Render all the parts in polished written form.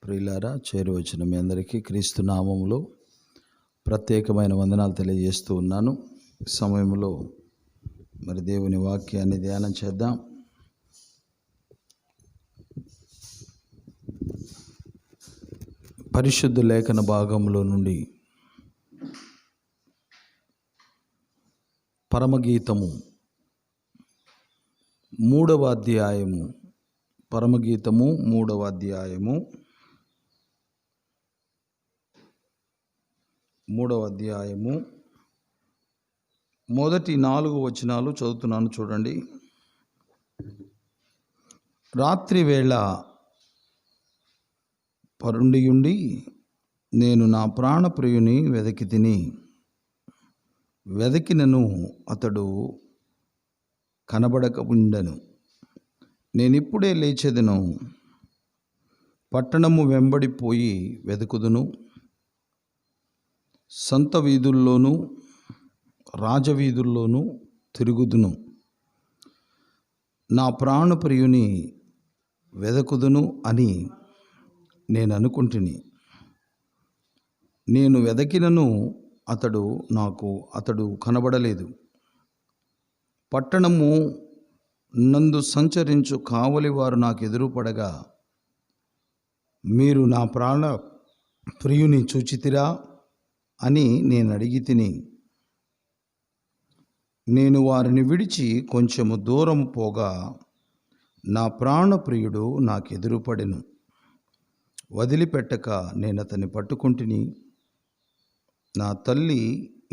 ప్రియులారా, చేరువచ్చిన మీ అందరికీ క్రీస్తు నామములో ప్రత్యేకమైన వందనాలు తెలియజేస్తూ ఉన్నాను. ఈ సమయంలో మరి దేవుని వాక్యాన్ని ధ్యానం చేద్దాం. పరిశుద్ధ లేఖన భాగంలో నుండి పరమగీతము 3వ అధ్యాయము, పరమగీతము 3వ అధ్యాయము 3వ అధ్యాయము మొదటి 4 వచనాలు చదువుతున్నాను, చూడండి. రాత్రి వేళ పరుండియుండి నేను నా ప్రాణప్రియుని వెదకినను అతడు కనబడక ఉండెను. నేనిప్పుడే లేచెదను, పట్టణము వెంబడిపోయి వెతుకుదును, సంత వీధుల్లోనూ రాజవీధుల్లోనూ తిరుగుదును, నా ప్రాణప్రియుని వెదకుదును అని నేను అనుకుంటుని. నేను వెదకినను అతడు కనబడలేదు. పట్టణము నందు సంచరించు కావలి వారు నాకు ఎదురుపడగా, మీరు నా ప్రాణ ప్రియుని చూచితిరా అని నేను అడిగి తిని, నేను వారిని విడిచి కొంచెము దూరం పోగా నా ప్రాణప్రియుడు నాకు ఎదురుపడెను. వదిలిపెట్టక నేను అతన్ని పట్టుకుంటుని, నా తల్లి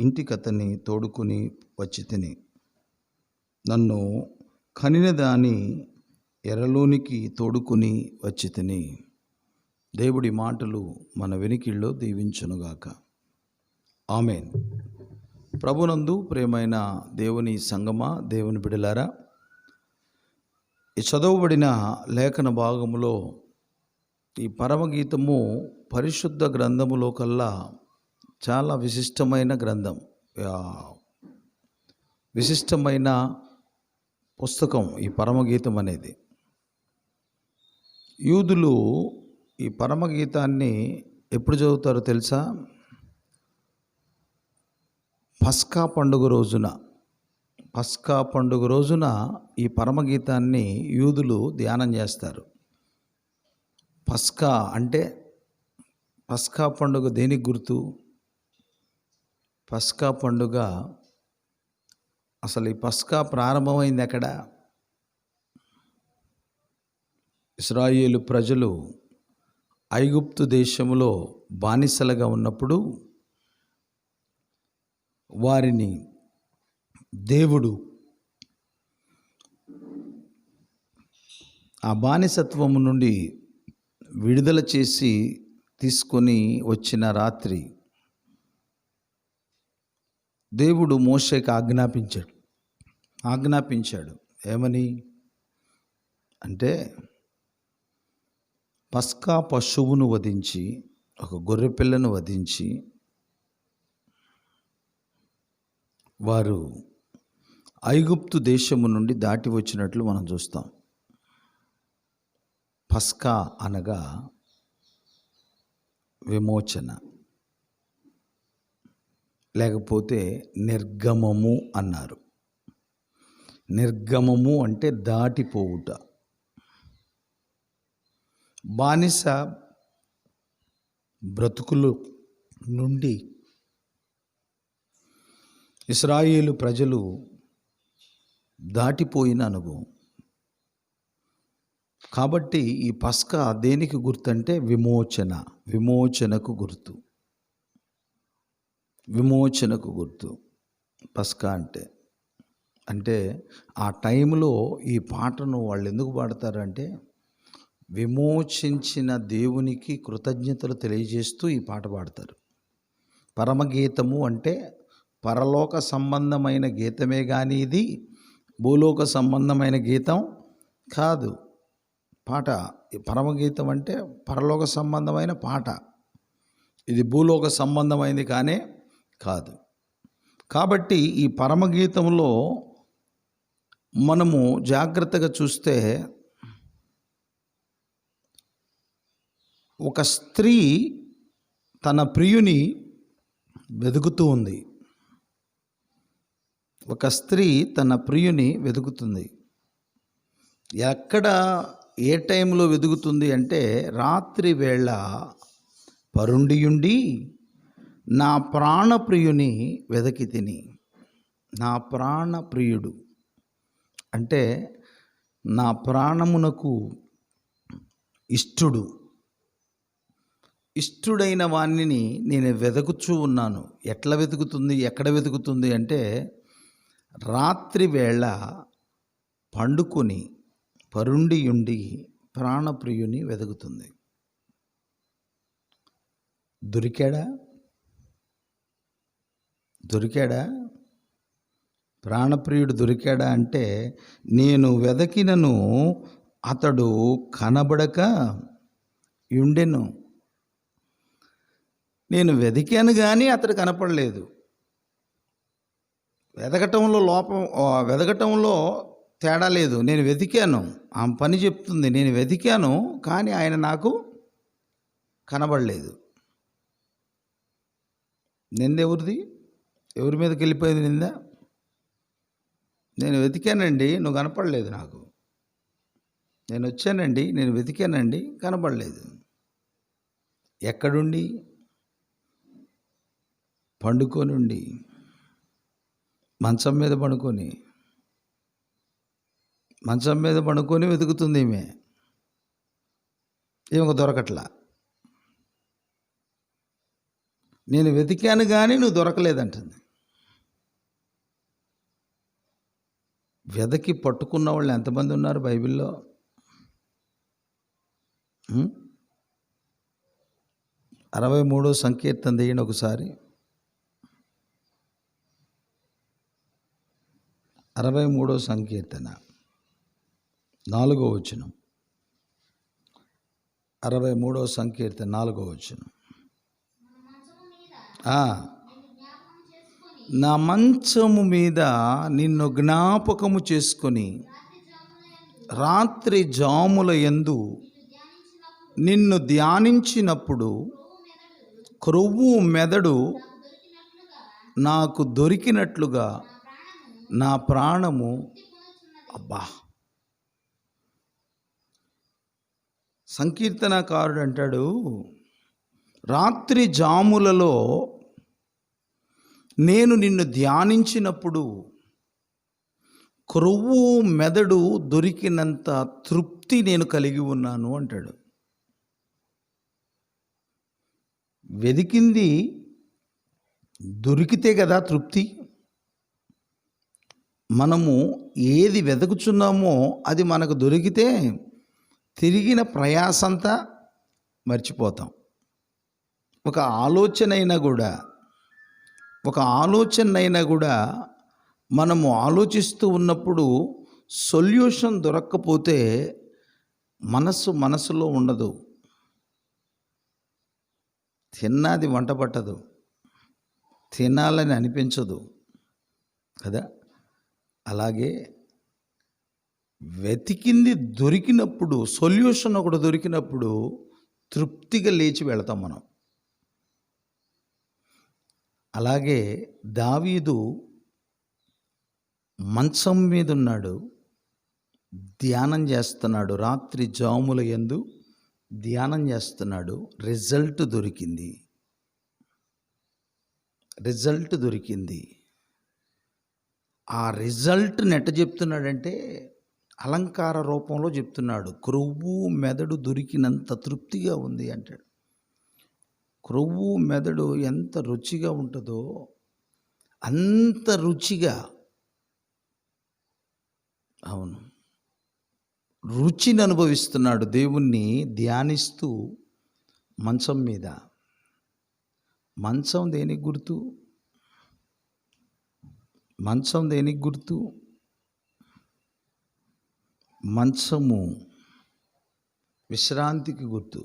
ఇంటికి అతన్ని తోడుకుని వచ్చి తిని, నన్ను కనిన దాని ఎరలోనికి తోడుకుని వచ్చి తిని. దేవుడి మాటలు మన వెనికిల్లో దీవించునుగాక. ఆమేన్. ప్రభునందు ప్రియమైన దేవుని సంగమా, దేవుని బిడలారా, ఈ చదవబడిన లేఖన భాగములో ఈ పరమగీతము పరిశుద్ధ గ్రంథములో కల్లా చాలా విశిష్టమైన గ్రంథం, విశిష్టమైన పుస్తకం ఈ పరమగీతం అనేది. యూదులు ఈ పరమగీతాన్ని ఎప్పుడు చదువుతారో తెలుసా? పస్కా పండుగ రోజున ఈ పరమగీతాన్ని యూదులు ధ్యానం చేస్తారు. పస్కా అంటే, పస్కా పండుగ దేనికి గుర్తు? పస్కా పండుగ అసలు ఈ పస్కా ప్రారంభమైంది ఎక్కడ? ఇశ్రాయేలు ప్రజలు ఐగుప్తు దేశంలో బానిసలుగా ఉన్నప్పుడు వారిని దేవుడు ఆ బానిసత్వము నుండి విడుదల చేసి తీసుకొని వచ్చిన రాత్రి దేవుడు మోషేకి ఆజ్ఞాపించాడు. ఏమని అంటే, పస్కా పశువును వధించి, ఒక గొర్రెపిల్లను వధించి వారు ఐగుప్తు దేశము నుండి దాటి వచ్చినట్లు మనం చూస్తాం. పస్కా అనగా విమోచన, లేకపోతే నిర్గమము అన్నారు. నిర్గమము అంటే దాటిపోవుట. బానిస బ్రతుకులు నుండి ఇశ్రాయేలు ప్రజలు దాటిపోయిన అనుభవం. కాబట్టి ఈ పస్కా దేనికి గుర్తంటే విమోచనకు గుర్తు పస్కా అంటే ఆ టైంలో ఈ పాటను వాళ్ళు ఎందుకు పాడతారంటే, విమోచించిన దేవునికి కృతజ్ఞతలు తెలియజేస్తూ ఈ పాట పాడతారు. పరమగీతము అంటే పరలోక సంబంధమైన గీతమే కానీ ఇది భూలోక సంబంధమైన గీతం కాదు. పాట పరమగీతం అంటే పరలోక సంబంధమైన పాట, ఇది భూలోక సంబంధమైనది కాదు. కాబట్టి ఈ పరమగీతంలో మనము జాగ్రత్తగా చూస్తే ఒక స్త్రీ తన ప్రియుని వెతుకుతూ ఉంది. ఒక స్త్రీ తన ప్రియుని వెతుకుతుంది. ఎక్కడ ఏ టైంలో వెతుకుతుంది అంటే, రాత్రి వేళ పరుండియుండి నా ప్రాణప్రియుని వెదకి తిని. నా ప్రాణప్రియుడు అంటే నా ప్రాణమునకు ఇష్టుడైన వాణ్ణిని నేను వెతుకుచూ ఉన్నాను. ఎట్లా వెతుకుతుంది, ఎక్కడ వెతుకుతుంది అంటే, రాత్రి వేళ పండుకొని పరుండియుండి ప్రాణప్రియుని వెతుకుతుంది. దొరికాడా? ప్రాణప్రియుడు దొరికాడా అంటే, నేను వెదకినను అతడు కనబడక ఉండెను. నేను వెతికాను కానీ అతడు కనపడలేదు. వెతకటంలో తేడా లేదు. నేను వెతికాను, ఆ పని చెప్తుంది. నేను వెతికాను కానీ ఆయన నాకు కనబడలేదు. నిందెవరిది? ఎవరి మీదకి వెళ్ళిపోయింది నింద? నేను వెతికానండి, నువ్వు కనపడలేదు నాకు. నేను వచ్చానండి, నేను వెతికానండి, కనపడలేదు. ఎక్కడుండి? పండుకొని, మంచం మీద పడుకొని వెతుకుతుంది ఈమె. ఈమెకు దొరకట్లా. నేను వెతికాను కానీ నువ్వు దొరకలేదంటుంది. వెదకి పట్టుకున్న వాళ్ళు ఎంతమంది ఉన్నారు బైబిల్లో? 63వ సంకీర్తన తీయండి ఒకసారి. 63వ సంకీర్తన 4వ వచనం. 63వ సంకీర్తన 4వ వచనం. నా మంచము మీద నిన్ను జ్ఞాపకము చేసుకొని రాత్రి జాముల యందు నిన్ను ధ్యానించినప్పుడు క్రొవ్వు మెదడు నాకు దొరికినట్లుగా నా ప్రాణము. అబ్బా! సంకీర్తనకారుడు అంటాడు, రాత్రి జాములలో నేను నిన్ను ధ్యానించినప్పుడు క్రొవ్వు మెదడు దొరికినంత తృప్తి నేను కలిగి ఉన్నాను అంటాడు. వెతికింది దొరికితే కదా తృప్తి. మనము ఏది వెతుకుచున్నామో అది మనకు దొరికితే తిరిగిన ప్రయాసంతా మర్చిపోతాం. ఒక ఆలోచన అయినా కూడా మనము ఆలోచిస్తూ ఉన్నప్పుడు సొల్యూషన్ దొరక్కపోతే మనసులో ఉండదు. తిన్నది వంట పట్టదు, తినాలని అనిపించదు కదా. అలాగే వెతికింది దొరికినప్పుడు, సొల్యూషన్ ఒకటి దొరికినప్పుడు తృప్తిగా లేచి వెళతాం మనం. అలాగే దావీదు మంచం మీద ఉన్నాడు, ధ్యానం చేస్తున్నాడు. రాత్రి జాముల యందు ధ్యానం చేస్తున్నాడు. రిజల్ట్ దొరికింది. ఆ రిజల్ట్ ఎట్ట చెప్తున్నాడంటే అలంకార రూపంలో చెప్తున్నాడు. క్రొవ్వు మెదడు దొరికినంత తృప్తిగా ఉంది అంటాడు. క్రొవ్వు మెదడు ఎంత రుచిగా ఉంటుందో అంత రుచిగా, అవును, రుచిని అనుభవిస్తున్నాడు దేవుణ్ణి ధ్యానిస్తూ మంచం మీద. మంచం దేనికి గుర్తు? మంచము విశ్రాంతికి గుర్తు.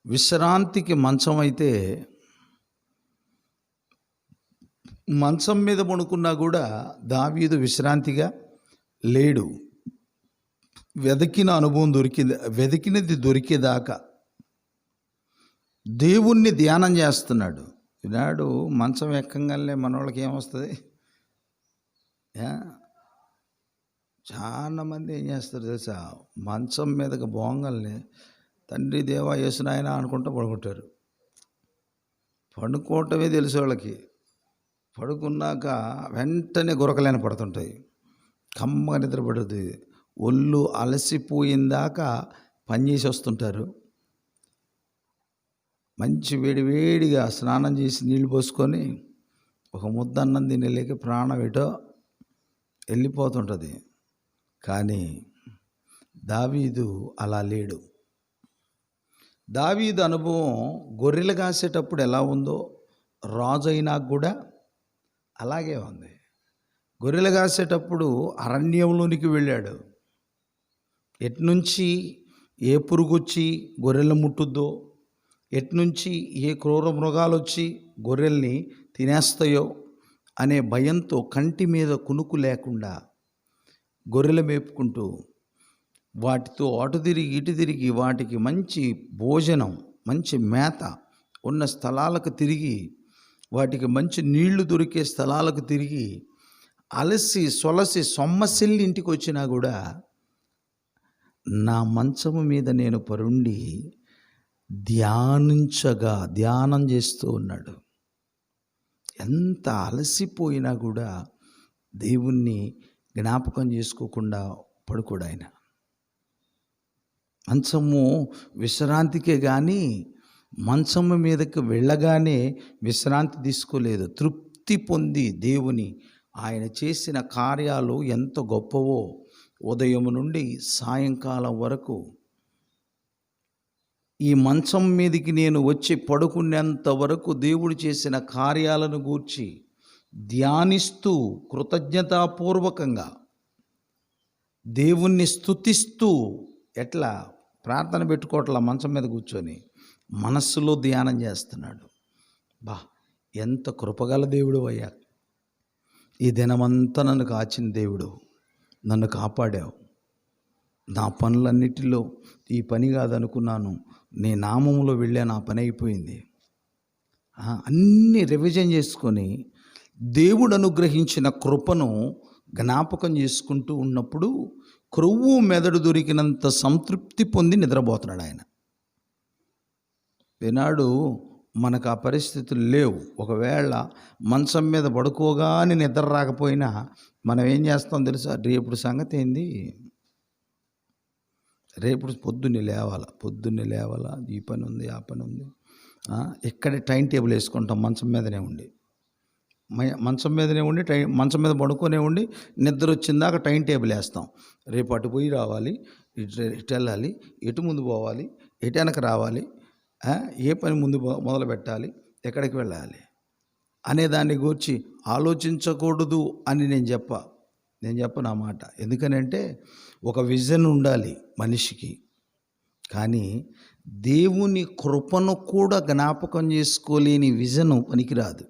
విశ్రాంతికి మంచం అయితే, మంచం మీద పడుకున్నా కూడా దావీదు విశ్రాంతిగా లేడు. వెతికిన అనుభవం వెతికినది దొరికేదాకా దేవుణ్ణి ధ్యానం చేస్తున్నాడు. ఈనాడు మంచం ఎక్కంగానే మనోళ్ళకి ఏమొస్తుంది? చాలా మంది ఏం చేస్తారు తెలుసా? మంచం మీదకి బోంగల్ని తండ్రి దేవా యేసునాయన అనుకుంటూ పడుకుంటారు. పడుకోవటమే తెలుసు వాళ్ళకి. పడుకున్నాక వెంటనే గురకలేని పడుతుంటాయి, కమ్మగా నిద్రపడుతుంది. ఒళ్ళు అలసిపోయిందాక పనిచేసి వస్తుంటారు. మంచి వేడిగా స్నానం చేసి నీళ్ళు పోసుకొని ఒక ముద్ద అన్నం తినేలేక ప్రాణం ఏటో వెళ్ళిపోతుంటుంది. కానీ దావీదు అలా లేడు. దావీదు అనుభవం గొర్రెలు కాసేటప్పుడు ఎలా ఉందో రాజు అయినా కూడా అలాగే ఉంది. గొర్రెలు కాసేటప్పుడు అరణ్యంలోనికి వెళ్ళాడు. ఎట్నుంచి ఏ పురుగు వచ్చి గొర్రెలను ముట్టుద్దో, ఎట్నుంచి ఏ క్రూర మృగాలు వచ్చి గొర్రెల్ని తినేస్తాయో అనే భయంతో కంటి మీద కునుకు లేకుండా గొర్రెలు మేపుకుంటూ వాటితో అటు తిరిగి ఇటు తిరిగి వాటికి మంచి భోజనం, మంచి మేత ఉన్న స్థలాలకు తిరిగి, వాటికి మంచి నీళ్లు దొరికే స్థలాలకు తిరిగి అలసి సొలసి సొమ్మసిల్లి ఇంటికి వచ్చినా కూడా నా మంచము మీద నేను పరుండి ధ్యానం చేస్తూ ఉన్నాడు. ఎంత అలసిపోయినా కూడా దేవుణ్ణి జ్ఞాపకం చేసుకోకుండా పడుకోడు ఆయన. మంచము విశ్రాంతికే కానీ మంచము మీదకి వెళ్ళగానే విశ్రాంతి తీసుకోలేదు. తృప్తి పొంది దేవుని ఆయన చేసిన కార్యాలు ఎంత గొప్పవో ఉదయం నుండి సాయంకాలం వరకు ఈ మంచం మీదకి నేను వచ్చి పడుకునేంత వరకు దేవుడు చేసిన కార్యాలను గూర్చి ధ్యానిస్తూ కృతజ్ఞతాపూర్వకంగా దేవుణ్ణి స్తుతిస్తూ, ఎట్లా ప్రార్థన పెట్టుకోవట్లా, మంచం మీద కూర్చొని మనస్సులో ధ్యానం చేస్తున్నాడు. ఎంత కృపగల దేవుడు అయ్యా, ఈ దినమంతా నన్ను కాచిన దేవుడు, నన్ను కాపాడావు. నా పనులన్నిటిలో ఈ పని కాదనుకున్నాను, నీ నామములో వెళ్ళే నా పని అయిపోయింది. అన్నీ రివిజన్ చేసుకొని దేవుడు అనుగ్రహించిన కృపను జ్ఞాపకం చేసుకుంటూ ఉన్నప్పుడు క్రొవ్వు మెదడు దొరికినంత సంతృప్తి పొంది నిద్రపోతున్నాడు ఆయన. ఈనాడు మనకు ఆ పరిస్థితులు లేవు. ఒకవేళ మంచం మీద పడుకోగానే నిద్ర రాకపోయినా మనం ఏం చేస్తాం తెలుసా? రేపు సంగతి ఏంది, రేపు పొద్దున్నే లేవాలా, ఈ పని ఉంది ఆ పని ఉంది, ఇక్కడే టైం టేబుల్ వేసుకుంటాం. మంచం మీదనే ఉండి మంచం మీద పడుకొనే ఉండి నిద్ర వచ్చిందాక టైం టేబుల్ వేస్తాం. రేపు అటు పోయి రావాలి, ఇటు వెళ్ళాలి, ఎటు ముందు పోవాలి, ఎటు వెనక రావాలి, ఏ పని ముందు మొదలు పెట్టాలి, ఎక్కడికి వెళ్ళాలి అనే దాన్ని గురించి ఆలోచించకూడదు అని నేను చెప్ప నా మాట. ఎందుకనంటే ఒక విజన్ ఉండాలి మనిషికి. కానీ దేవుని కృపను కూడా జ్ఞాపకం చేసుకోలేని విజను పనికిరాదు.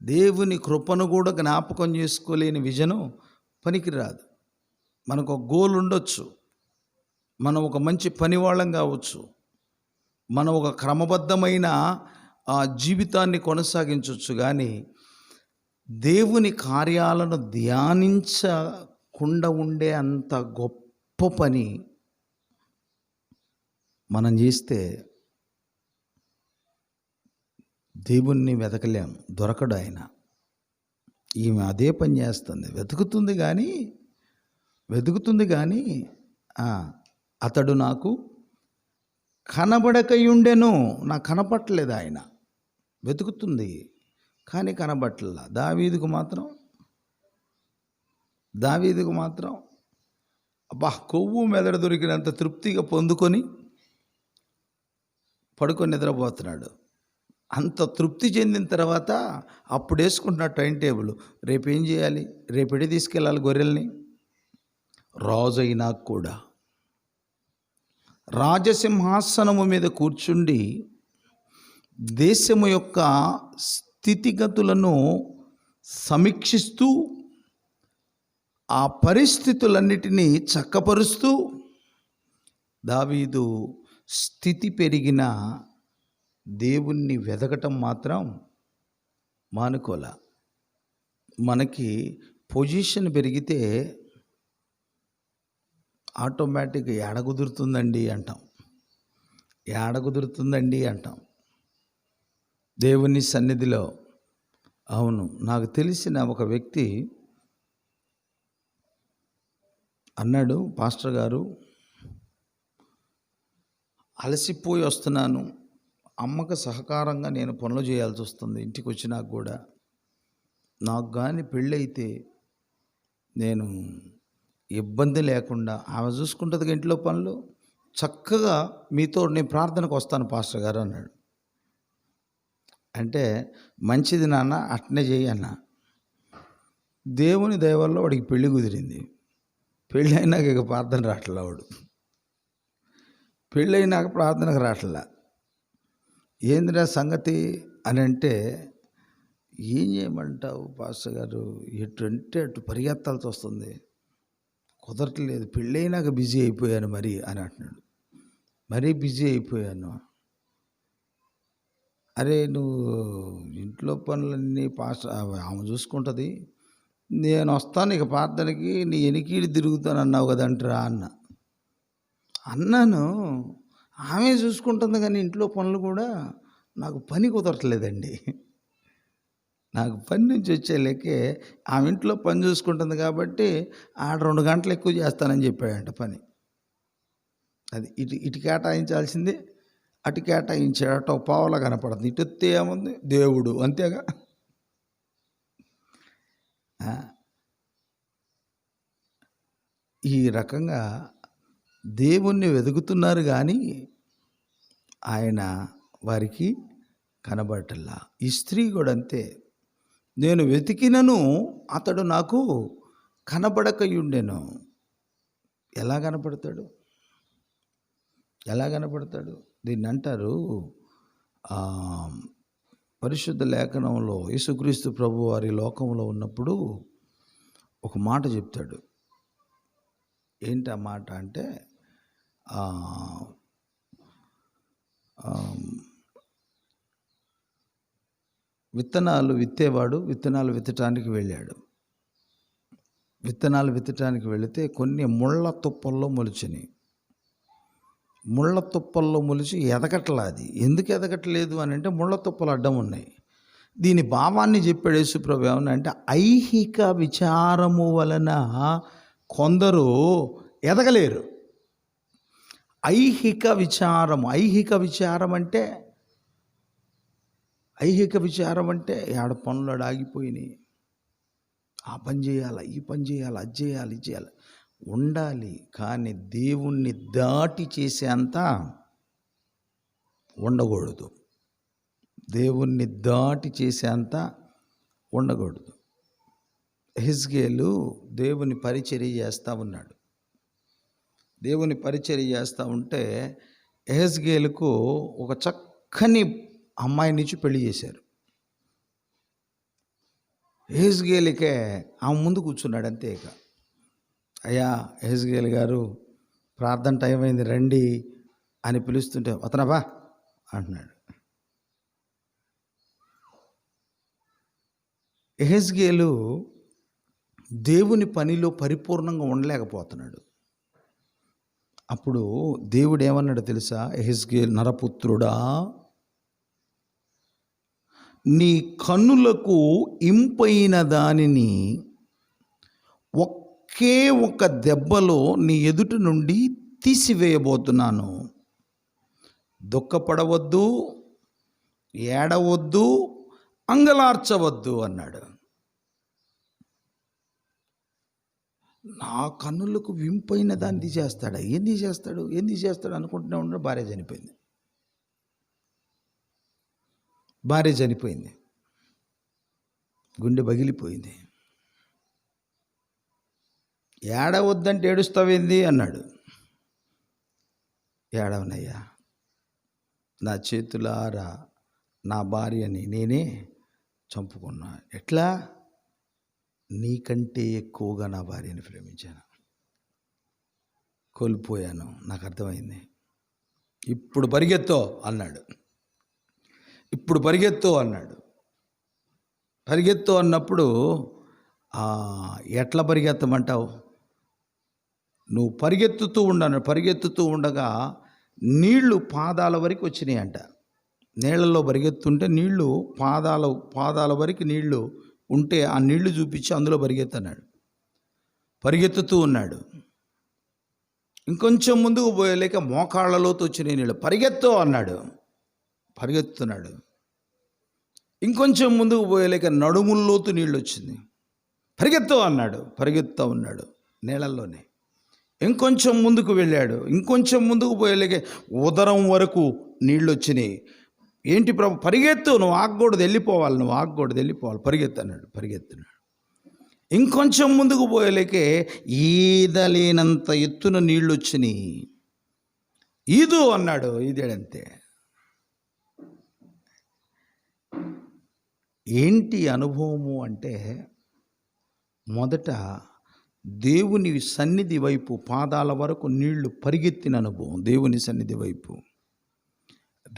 దేవుని కృపను కూడా జ్ఞాపకం చేసుకోలేని విజను పనికిరాదు. మనకు ఒక గోల్ ఉండొచ్చు, మనం ఒక మంచి పని వాళ్ళం కావచ్చు, మనం ఒక క్రమబద్ధమైన జీవితాన్ని కొనసాగించవచ్చు. కానీ దేవుని కార్యాలను ధ్యానించకుండా ఉండే అంత గొప్ప పని మనం చేస్తే దేవుణ్ణి వెతకలేం, దొరకడు ఆయన. ఈమె అదే పని చేస్తుంది, వెతుకుతుంది కానీ అతడు నాకు కనబడకయుండెను. నాకు కనపట్టలేదు ఆయన. వెతుకుతుంది కానీ కనబట్టల. దావీదుకు మాత్రం కొవ్వు మెదడు దొరికినంత తృప్తిగా పొందుకొని పడుకొని నిద్రపోతున్నాడు. అంత తృప్తి చెందిన తర్వాత అప్పుడు వేసుకుంటున్న టైం టేబుల్, రేపు ఏం చేయాలి, రేపు ఎటు తీసుకెళ్ళాలి గొర్రెల్ని. రాజు అయినా కూడా రాజసింహాసనము మీద కూర్చుండి దేశము యొక్క స్థితిగతులను సమీక్షిస్తూ ఆ పరిస్థితులన్నిటినీ చక్కపరుస్తూ దావీదు స్థితి పెరిగిన దేవుణ్ణి వెదకటం మాత్రం మానుకోల. మనకి పొజిషన్ పెరిగితే ఆటోమేటిక్గా ఏడ కుదురుతుందండి అంటాం. దేవుని సన్నిధిలో అవును, నాకు తెలిసిన ఒక వ్యక్తి అన్నాడు, పాస్టర్ గారు అలసిపోయి వస్తున్నాను, అమ్మకు సహకారంగా నేను పనులు చేయాల్సి వస్తుంది, ఇంటికి వచ్చినాక కూడా నాకు కానీ పెళ్ళైతే నేను ఇబ్బంది లేకుండా ఆమె చూసుకుంటుంది ఇంట్లో పనులు, చక్కగా మీతో నేను ప్రార్థనకు వస్తాను పాస్టర్ గారు అన్నాడు. అంటే మంచిది నాన్న, అట్నే చేయి అన్న. దేవుని దయ వల్ల వాడికి పెళ్ళి కుదిరింది. పెళ్ళైనాక ఇక ప్రార్థన రావట్లా, వాడు పెళ్ళైనాక ప్రార్థనకు రావట్లా. ఏందిరా సంగతి అని అంటే, ఏం చేయమంటావు పాస్టర్ గారు, ఎటు అంటే అటు పరిగెత్తాల్సి వస్తుంది, కుదరట్లేదు, పెళ్ళైనాక బిజీ అయిపోయాను మరి అని అంటున్నాడు. మరీ బిజీ అయిపోయాను. అరే నువ్వు ఇంట్లో పనులన్నీ ఆమె చూసుకుంటుంది, నేను వస్తాను ఇక ప్రార్థనకి, నీ ఎనికీడి తిరుగుతాను అన్నావు కదంటరా అన్నాను. ఆమె చూసుకుంటుంది కానీ ఇంట్లో పనులు కూడా నాకు పని కుదరట్లేదండి. నాకు పని నుంచి వచ్చే లెక్కే ఆమె ఇంట్లో పని చూసుకుంటుంది కాబట్టి 2 గంటలు ఎక్కువ చేస్తానని చెప్పాడంట పని. అది ఇటు కేటాయించాల్సింది అటు కేటాయించాడట. ఒక పావలా కనపడుతుంది, ఇటు వస్తే ఏముంది దేవుడు, అంతేగా. ఈ రకంగా దేవుణ్ణి వెతుకుతున్నారు కానీ ఆయన వారికి కనబడటల్లా. ఈ స్త్రీ కూడా అంతే, నేను వెతికినను అతడు నాకు కనబడకయుండెను. ఎలా కనపడతాడు? దీన్ని అంటారు, పరిశుద్ధ లేఖనంలో యేసుక్రీస్తు ప్రభు వారి లోకంలో ఉన్నప్పుడు ఒక మాట చెప్తాడు. ఏంటి ఆ మాట అంటే, విత్తనాలు విత్తేవాడు విత్తనాలు విత్తటానికి వెళ్ళాడు. విత్తనాలు విత్తటానికి వెళితే కొన్ని ముళ్ళ తుప్పల్లో మొలిచినాయి. ముళ్ళ తుప్పల్లో మొలిచి ఎదగట్లా. అది ఎందుకు ఎదగట్లేదు అని అంటే, ముళ్ళ తుప్పలు అడ్డం ఉన్నాయి. దీని భావాన్ని చెప్పాడు యేసుప్రభు. ఏమన్నా ఐహిక విచారము వలన కొందరు ఎదగలేరు. ఐహిక విచారం అంటే ఆడ పనులు ఆగిపోయినాయి, ఆ పని చేయాలి, ఈ పని చేయాలి, అది చేయాలి, ఇది చేయాలి ఉండాలి. కానీ దేవుణ్ణి దాటి చేసేంత ఉండకూడదు. యెహెజ్కేలు దేవుని పరిచర్య చేస్తూ ఉన్నాడు. దేవుని పరిచర్య చేస్తూ ఉంటే యెహెజ్కేలుకు ఒక చక్కని అమ్మాయినిచ్చి పెళ్లి చేశారు. యెహెజ్కేలుకే ఆమె ముందు కూర్చున్నాడు అంతే. ఇక అయ్యా యెహెజ్కేలు గారు, ప్రార్థన టైం అయింది రండి అని పిలుస్తుంటే వతనబా అంటున్నాడు. యెహెజ్కేలు దేవుని పనిలో పరిపూర్ణంగా ఉండలేకపోతున్నాడు. అప్పుడు దేవుడు ఏమన్నాడు తెలుసా? యెహెజ్కేలు, నరపుత్రుడా, నీ కన్నులకు ఇంపైన దానిని ఒకే ఒక దెబ్బలో నీ ఎదుట నుండి తీసివేయబోతున్నాను. దుఃఖపడవద్దు, ఏడవద్దు, అంగలార్చవద్దు అన్నాడు. నా కన్నులకు వింపైన దాన్ని తీసేస్తాడా? ఏంది చేస్తాడు అనుకుంటూనే ఉండడం. భార్య చనిపోయింది. గుండె పగిలిపోయింది. ఏడవద్దంటే ఏడుస్తావేంది అన్నాడు. ఏడవనయ్యా, నా చేతులారా నా భార్యని నేనే చంపుకున్నా. ఎట్లా? నీకంటే ఎక్కువగా నా భార్యని ప్రేమించాను, కోల్పోయాను, నాకు అర్థమైంది. ఇప్పుడు పరిగెత్తో అన్నాడు. ఇప్పుడు పరిగెత్తు అన్నాడు. పరిగెత్తు అన్నప్పుడు ఎట్లా పరిగెత్తమంటావు? నువ్వు పరిగెత్తుతూ ఉండను. పరిగెత్తుతూ ఉండగా నీళ్లు పాదాల వరకు వచ్చినాయి అంట. నీళ్ళల్లో పరిగెత్తుంటే నీళ్లు పాదాల వరకు నీళ్లు ఉంటే ఆ నీళ్లు చూపించి అందులో పరిగెత్తన్నాడు. పరిగెత్తుతూ ఉన్నాడు. ఇంకొంచెం ముందుకు పోయలేక మోకాళ్ళలోతో వచ్చినాయి నీళ్ళు. పరిగెత్తు అన్నాడు. పరిగెత్తున్నాడు. ఇంకొంచెం ముందుకు పోయలేక నడుముల్లోతు నీళ్ళు వచ్చింది. పరిగెత్తు అన్నాడు. పరిగెత్తా ఉన్నాడు నీళ్ళల్లోనే. ఇంకొంచెం ముందుకు వెళ్ళాడు. ఇంకొంచెం ముందుకు పోయలేక ఉదరం వరకు నీళ్ళు వచ్చినాయి. ఏంటి ప్రభు, పరిగెత్తు, నువ్వు ఆగకూడదు, వెళ్ళిపోవాలి, నువ్వు ఆగకూడదు, వెళ్ళిపోవాలి, పరిగెత్తు అన్నాడు. పరిగెత్తున్నాడు. ఇంకొంచెం ముందుకు పోయలేకే ఈదలేనంత ఎత్తున నీళ్ళు వచ్చినాయి. ఈదు అన్నాడు. ఈదాడంతే. ఏంటి అనుభవము అంటే, మొదట దేవుని సన్నిధి వైపు పాదాల వరకు నీళ్లు పరిగెత్తిన అనుభవం దేవుని సన్నిధి వైపు.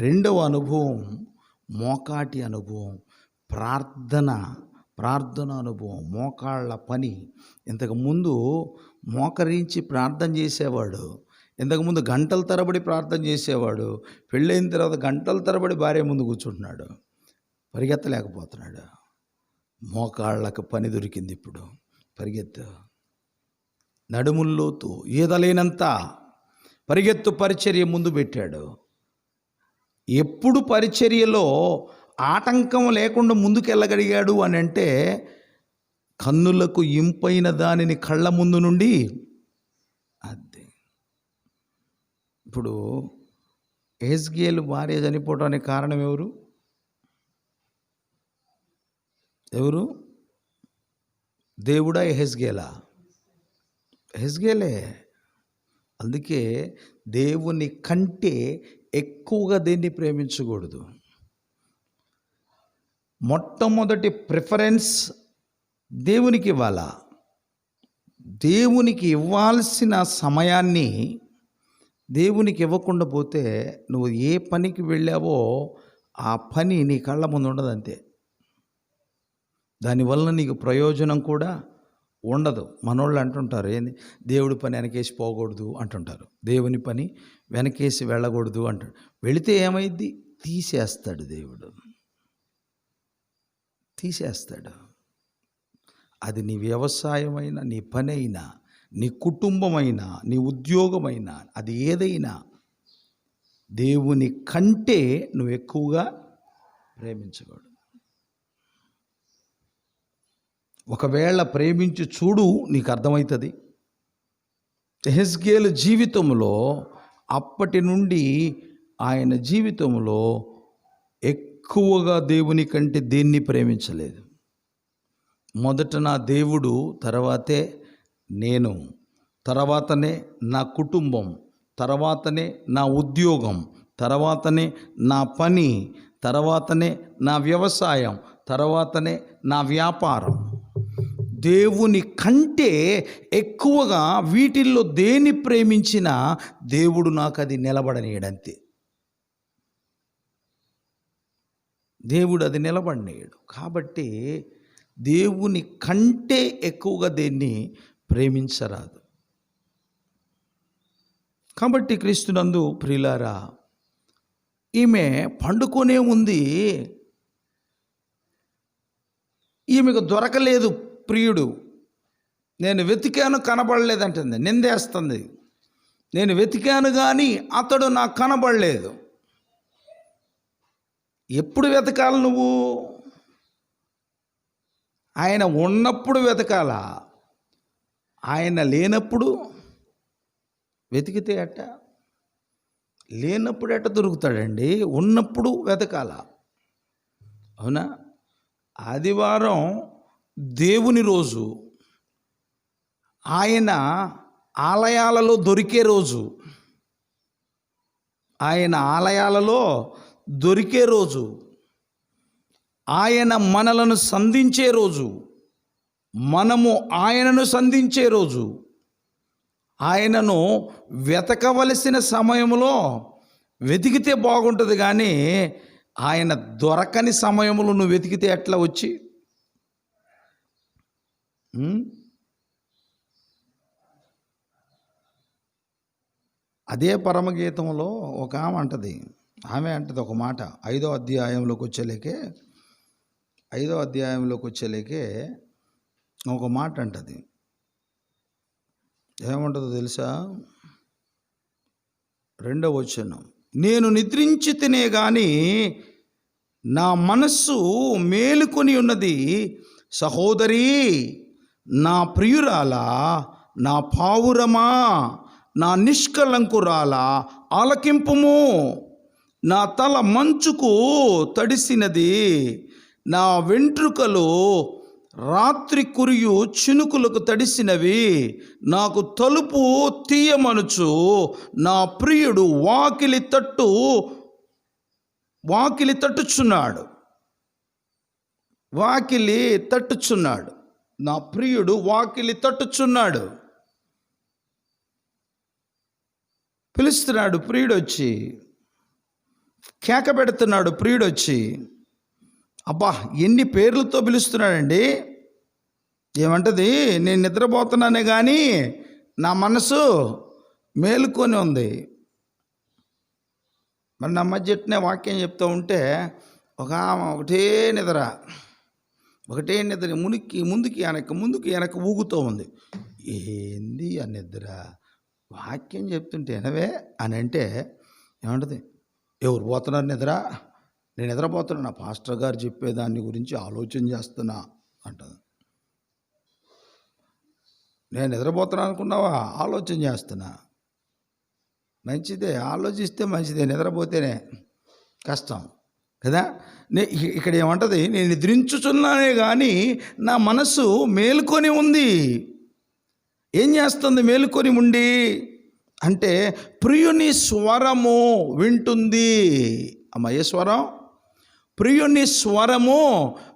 రెండవ అనుభవం మోకాటి అనుభవం, ప్రార్థన అనుభవం, మోకాళ్ళ పని. ఇంతకుముందు మోకరించి ప్రార్థన చేసేవాడు. ఇంతకుముందు గంటల తరబడి ప్రార్థన చేసేవాడు. పెళ్ళైన తర్వాత గంటల తరబడి భార్య ముందు కూర్చుంటున్నాడు. పరిగెత్తలేకపోతున్నాడు. మోకాళ్ళకు పని దొరికింది. ఇప్పుడు పరిగెత్తు. నడుముల్లోతు ఈదలేనంత పరిగెత్తు పరిచర్య ముందు పెట్టాడు. ఎప్పుడు పరిచర్యలో ఆటంకం లేకుండా ముందుకెళ్ళగలిగాడు అని అంటే, కన్నులకు ఇంపైన దానిని కళ్ళ ముందు నుండి అదే. ఇప్పుడు యెహెజ్కేలు భార్య చనిపోవడానికి కారణం ఎవరు? దేవుడా యెహెజ్కేలా? యెహెజ్కేలే. అందుకే దేవుని కంటే ఎక్కువగా దేన్ని ప్రేమించకూడదు. మొట్టమొదటి ప్రిఫరెన్స్ దేవునికి ఇవ్వాలా. దేవునికి ఇవ్వాల్సిన సమయాన్ని దేవునికి ఇవ్వకుండా పోతే నువ్వు ఏ పనికి వెళ్ళావో ఆ పని నీ కళ్ళ ముందు ఉండదు. అంతే. దానివల్ల నీకు ప్రయోజనం కూడా ఉండదు. మనోళ్ళు అంటుంటారు, ఏంది దేవుడి పని వెనకేసి పోకూడదు అంటుంటారు. దేవుని పని వెనకేసి వెళ్ళకూడదు అంటాడు. వెళితే ఏమైంది? తీసేస్తాడు దేవుడు, తీసేస్తాడు. అది నీ వ్యవసాయమైనా, నీ పని అయినా, నీ కుటుంబమైనా, నీ ఉద్యోగమైనా, అది ఏదైనా దేవుని కంటే నువ్వు ఎక్కువగా ప్రేమించకూడదు. ఒకవేళ ప్రేమించి చూడు, నీకు అర్థమవుతుంది. యెహెజ్కేలు జీవితంలో అప్పటి నుండి ఆయన జీవితంలో ఎక్కువగా దేవుని కంటే దేన్ని ప్రేమించలేదు. మొదట నా దేవుడు, తర్వాతే నేను, తర్వాతనే నా కుటుంబం, తర్వాతనే నా ఉద్యోగం, తర్వాతనే నా పని, తర్వాతనే నా వ్యవసాయం, తర్వాతనే నా వ్యాపారం. దేవుని కంటే ఎక్కువగా వీటిల్లో దేని ప్రేమించినా దేవుడు నాకు అది నిలబడనీయడంతే. దేవుడు అది నిలబడనీయడు. కాబట్టి దేవుని కంటే ఎక్కువగా దేన్ని ప్రేమించరాదు. కాబట్టి క్రీస్తునందు ప్రియులారా, ఈమె పండుకొనే ఉంది. ఈమెకు దొరకలేదు ప్రియుడు. నేను వెతికాను, కనబడలేదంటుంది. నిందేస్తుంది. నేను వెతికాను కానీ అతడు నాకు కనబడలేదు. ఎప్పుడు వెతకాలి నువ్వు? ఆయన ఉన్నప్పుడు వెతకాలా? ఆయన లేనప్పుడు వెతికితే ఎట్ట? లేనప్పుడు ఎట్ట దొరుకుతాడండి? ఉన్నప్పుడు వెతకాలా? అవునా? ఆదివారం దేవుని రోజు, ఆయన ఆలయాలలో దొరికే రోజు, ఆయన ఆలయాలలో దొరికే రోజు, ఆయన మనలను సంధించే రోజు, మనము ఆయనను సంధించే రోజు, ఆయనను వెతకవలసిన సమయంలో వెతికితే బాగుంటుంది, కానీ ఆయన దొరకని సమయంలో నువ్వు వెతికితే ఎట్లా వచ్చి? అదే పరమగీతంలో ఒక ఆమె అంటది ఒక మాట 5వ అధ్యాయంలోకి వచ్చేలేకే ఒక మాట అంటది. ఏమంటుందో తెలుసా? 2వ వచనం, నేను నిద్రించి తినే గాని నా మనస్సు మేలుకొని ఉన్నది, సహోదరి నా ప్రియురాలా, నా పావురమా, నా నిష్కలంకురాలా ఆలకింపుము. నా తల మంచుకు తడిసినది, నా వెంట్రుకలు రాత్రి కురియు చినుకులకు తడిసినవి. నాకు తలుపు తీయమనుచు నా ప్రియుడు వాకిలి తట్టుచున్నాడు. నా ప్రియుడు వాకిలి తట్టుచున్నాడు. పిలుస్తున్నాడు ప్రియుడు వచ్చి, కేక పెడుతున్నాడు ప్రియుడు వచ్చి. అబ్బా, ఎన్ని పేర్లతో పిలుస్తున్నాడండి. ఏమంటది? నేను నిద్రపోతున్నానే కానీ నా మనసు మేలుకొని ఉంది. మరి నా మధ్యనే వాక్యం చెప్తూ ఉంటే ఒకటే నిద్ర ముందుకి వెనక్కి ఊగుతూ ఉంది. ఏంది ఆ నిద్ర? వాక్యం చెప్తుంటే ఎనవే అని అంటే ఏమంటది? ఎవరు పోతున్నారు నిద్ర? నేను నిద్రపోతున్నా, నా పాస్టర్ గారు చెప్పేదాన్ని గురించి ఆలోచన చేస్తున్నా అంటది. నేను నిద్రపోతున్నా అనుకున్నావా? ఆలోచన చేస్తున్నా. మంచిదే, ఆలోచిస్తే మంచిదే, నిద్రపోతేనే కష్టం కదా. ఇక్కడ ఏమంటది? నేను నిద్రించుచున్నానే కానీ నా మనసు మేలుకొని ఉంది. ఏం చేస్తుంది మేలుకొని ఉండి అంటే? ప్రియుని స్వరము వింటుంది. అమ్మ, ఏ స్వరం? ప్రియుని స్వరము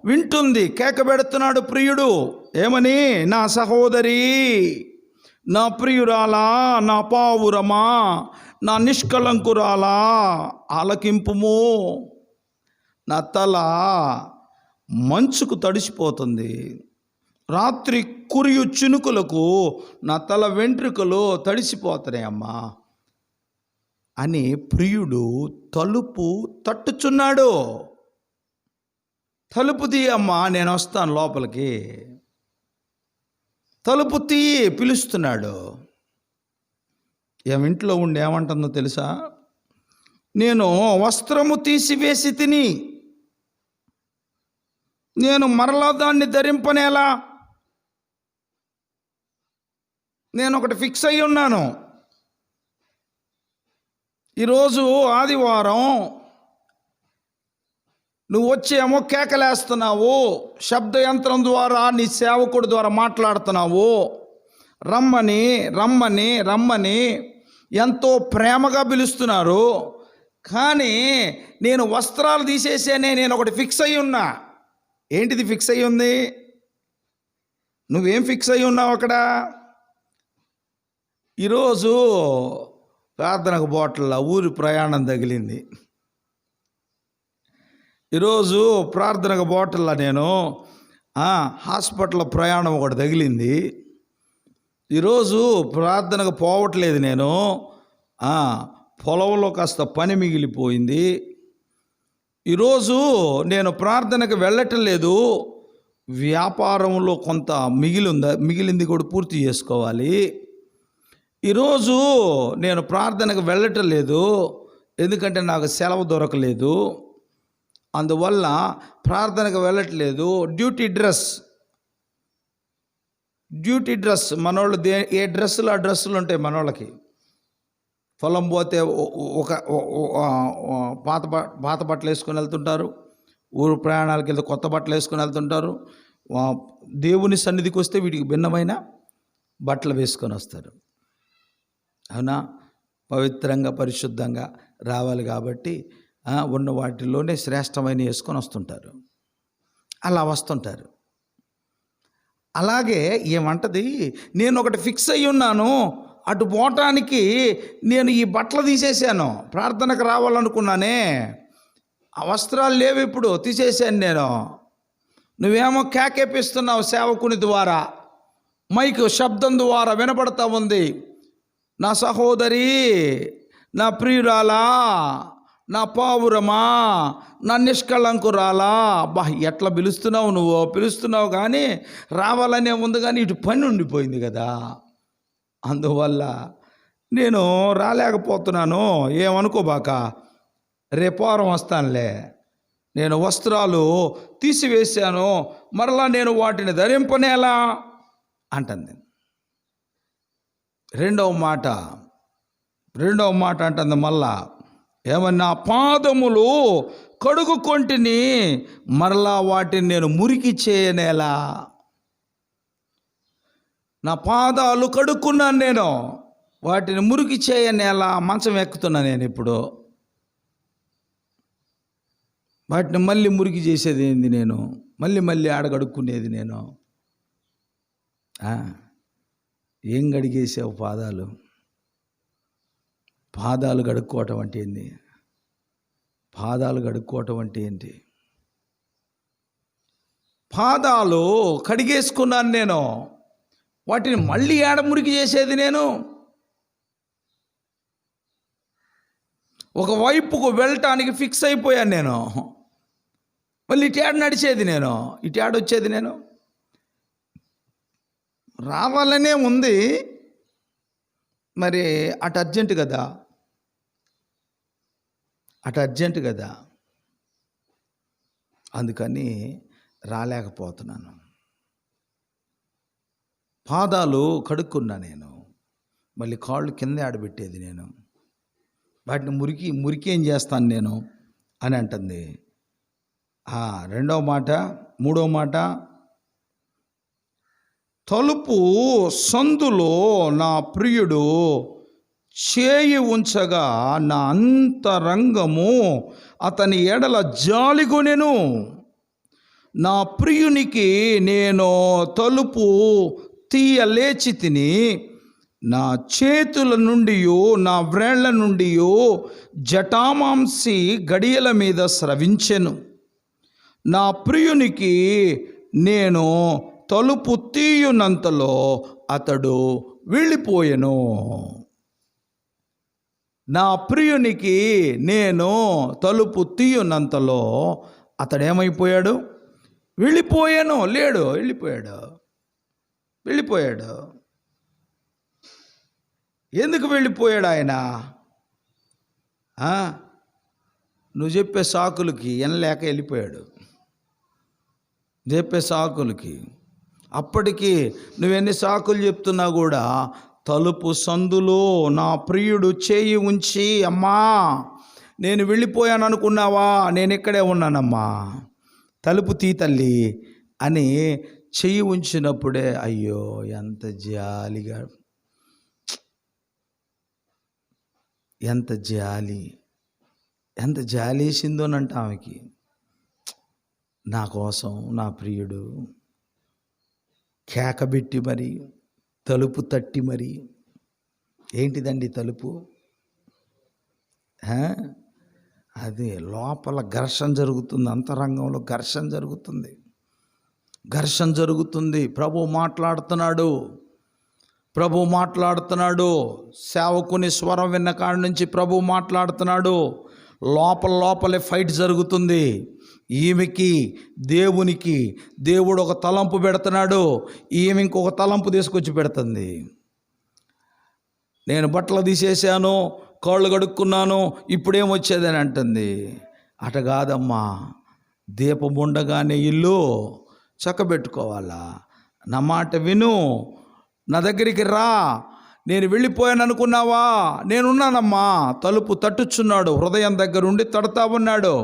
వింటుంది. కేక పెడుతున్నాడు ప్రియుడు. ఏమని? నా సహోదరి, నా ప్రియురాలా, నా పావురమా, నా నిష్కలంకురాలా ఆలకింపుము. నా తల మంచుకు తడిసిపోతుంది, రాత్రి కురియు చినుకులకు నా తల వెంట్రుకలు తడిసిపోతున్నాయమ్మా అని ప్రియుడు తలుపు తట్టుచున్నాడు. తలుపు తీయమ్మా, నేను వస్తాను లోపలికి. తలుపు తీయి పిలుస్తున్నాడు. ఇంట్లో ఉండి ఏమంటుందో తెలుసా? నేను వస్త్రము తీసివేసి తిని నేను మరలా దాన్ని ధరింపనేలా? నేను ఒకటి ఫిక్స్ అయ్యి ఉన్నాను. ఈరోజు ఆదివారం నువ్వు వచ్చేమో కేకలేస్తున్నావు, శబ్దయంత్రం ద్వారా నీ సేవకుడి ద్వారా మాట్లాడుతున్నావు. రమ్మని రమ్మని రమ్మని ఎంతో ప్రేమగా పిలుస్తున్నారు. కానీ నేను వస్త్రాలు తీసేసేనే నేను ఒకటి ఫిక్స్ అయ్యి ఉన్నా. ఏంటిది ఫిక్స్ అయ్యి ఉంది? నువ్వేం ఫిక్స్ అయ్యి ఉన్నావు అక్కడ? ఈరోజు ప్రార్థనకు బోట్ల ఊరి ప్రయాణం తగిలింది. ఈరోజు ప్రార్థనకు బోటల్లో నేను హాస్పిటల్ ప్రయాణం ఒకటి తగిలింది. ఈరోజు ప్రార్థనకు పోవట్లేదు నేను. పొలంలో కాస్త పని మిగిలిపోయింది. ఈరోజు నేను ప్రార్థనకు వెళ్ళటం లేదు. వ్యాపారంలో కొంత మిగిలింది కూడా పూర్తి చేసుకోవాలి. ఈరోజు నేను ప్రార్థనకు వెళ్ళటం లేదు, ఎందుకంటే నాకు సెలవు దొరకలేదు. అందువల్ల ప్రార్థనకు వెళ్ళట్లేదు. డ్యూటీ డ్రెస్ మనోళ్ళు ఏ డ్రెస్సులు ఆ డ్రెస్సులు ఉంటాయి మనోళ్ళకి. పొలం పోతే ఒక పాత బట్టలు వేసుకొని వెళ్తుంటారు, ఊరు ప్రయాణాలకు వెళ్తే కొత్త బట్టలు వేసుకొని వెళ్తుంటారు. దేవుని సన్నిధికి వస్తే వీటికి భిన్నమైన బట్టలు వేసుకొని వస్తారు. అవునా? పవిత్రంగా పరిశుద్ధంగా రావాలి కాబట్టి ఉన్న వాటిలోనే శ్రేష్టమైన వేసుకొని వస్తుంటారు. అలా వస్తుంటారు. అలాగే ఏమంటది, నేను ఒకటి ఫిక్స్ అయ్యి ఉన్నాను, అటు పోవటానికి నేను ఈ బట్టలు తీసేసాను, ప్రార్థనకు రావాలనుకున్నానే, ఆ వస్త్రాలు లేవు, ఇప్పుడు తీసేసాను నేను. నువ్వేమో కేకేపిస్తున్నావు సేవకుని ద్వారా, మైక్ శబ్దం ద్వారా వినపడతా ఉంది. నా సహోదరి, నా ప్రియురాలా, నా పావురమా, నా నిష్కళంకురాలా, బా ఎట్లా పిలుస్తున్నావు, నువ్వు పిలుస్తున్నావు కానీ రావాలనే ఉంది, కానీ ఇటు పని ఉండిపోయింది కదా, అందువల్ల నేను రాలేకపోతున్నాను. ఏమనుకోబాక, రేపారం వస్తానులే. నేను వస్త్రాలు తీసివేశాను, మరలా నేను వాటిని ధరింపనేలా అంటుంది. రెండవ మాట అంటుంది మళ్ళా, ఏమన్నా పాదములు కడుగుకొంటిని, మరలా వాటిని నేను మురికి చేయనేలా. నా పాదాలు కడుక్కున్నాను నేను, వాటిని మురికి చేయనేలా. మంచం ఎక్కుతున్నా నేను ఇప్పుడు, వాటిని మళ్ళీ మురికి చేసేది ఏంది నేను, మళ్ళీ ఆడగడుక్కునేది నేను. ఏం గడిగేసావు పాదాలు కడుక్కోవటం అంటే ఏంది? పాదాలు కడుక్కోవటం అంటే ఏంటి? పాదాలు కడిగేసుకున్నాను నేను, వాటిని మళ్ళీ ఏడ మురికి చేసేది నేను? ఒకవైపుకు వెళ్ళటానికి ఫిక్స్ అయిపోయాను నేను, మళ్ళీ ఇటు నడిచేది నేను, ఇటు వచ్చేది నేను. రావాలనే ఉంది, మరి అటు అర్జెంటు కదా, అందుకని రాలేకపోతున్నాను. పాదాలు కడుక్కున్నా నేను, మళ్ళీ కాళ్ళు కింద ఆడబెట్టేది నేను, వాటిని మురికి ఏం చేస్తాను నేను అని అంటుంది. మూడవ మాట, తలుపు సందులో నా ప్రియుడు చేయి ఉంచగా నా అంతరంగము అతని ఎడల జాలిగొనెను. నా ప్రియునికి నేను తలుపు తీయలేచి తిని, నా చేతుల నుండి నా వ్రేళ్ల నుండి జటామాంసి గడియల మీద స్రవించెను. నా ప్రియునికి నేను తలుపు తీయునంతలో అతడు వెళ్ళిపోయెను. నా ప్రియునికి నేను తలుపు తీయునంతలో అతడు ఏమైపోయాడు? వెళ్ళిపోయాను. లేడు, వెళ్ళిపోయాడు. ఎందుకు వెళ్ళిపోయాడు ఆయన? నువ్వు చెప్పే సాకులకి ఎనలేక వెళ్ళిపోయాడు. చెప్పే సాకులకి అప్పటికి నువ్వెన్ని సాకులు చెప్తున్నా కూడా తలుపు సందులో నా ప్రియుడు చేయి ఉంచి, అమ్మా నేను వెళ్ళిపోయాను అనుకున్నావా, నేను ఇక్కడే ఉన్నానమ్మా, తలుపు తీ తల్లి అని చెయ్యి ఉంచినప్పుడే అయ్యో ఎంత జాలిగా, ఎంత జాలేసిందోనంట ఆమెకి. నా కోసం నా ప్రియుడు కేకబెట్టి మరి తలుపు తట్టి మరి, ఏంటిదండి తలుపు? అది లోపల ఘర్షణ జరుగుతుంది, అంతరంగంలో ఘర్షణ జరుగుతుంది. ప్రభు మాట్లాడుతున్నాడు. సేవకుని స్వరం విన్న కాడి నుంచి ప్రభు మాట్లాడుతున్నాడు. లోపలే ఫైట్ జరుగుతుంది. ఈమెకి దేవునికి దేవుడు ఒక తలంపు పెడుతున్నాడు, ఈమె ఇంకొక తలంపు తీసుకొచ్చి పెడుతుంది. నేను బట్టలు తీసేసాను, కాళ్ళు కడుక్కున్నాను, ఇప్పుడేమొచ్చేదని అంటుంది. అట కాదమ్మా, దీపం ఉండగానే ఇల్లు చక్కబెట్టుకోవాలా. నా మాట విను, నా దగ్గరికి రా. నేను వెళ్ళిపోయాను అనుకున్నావా? నేనున్నానమ్మా. తలుపు తట్టుచున్నాడు, హృదయం దగ్గరుండి తడతా ఉన్నాడు.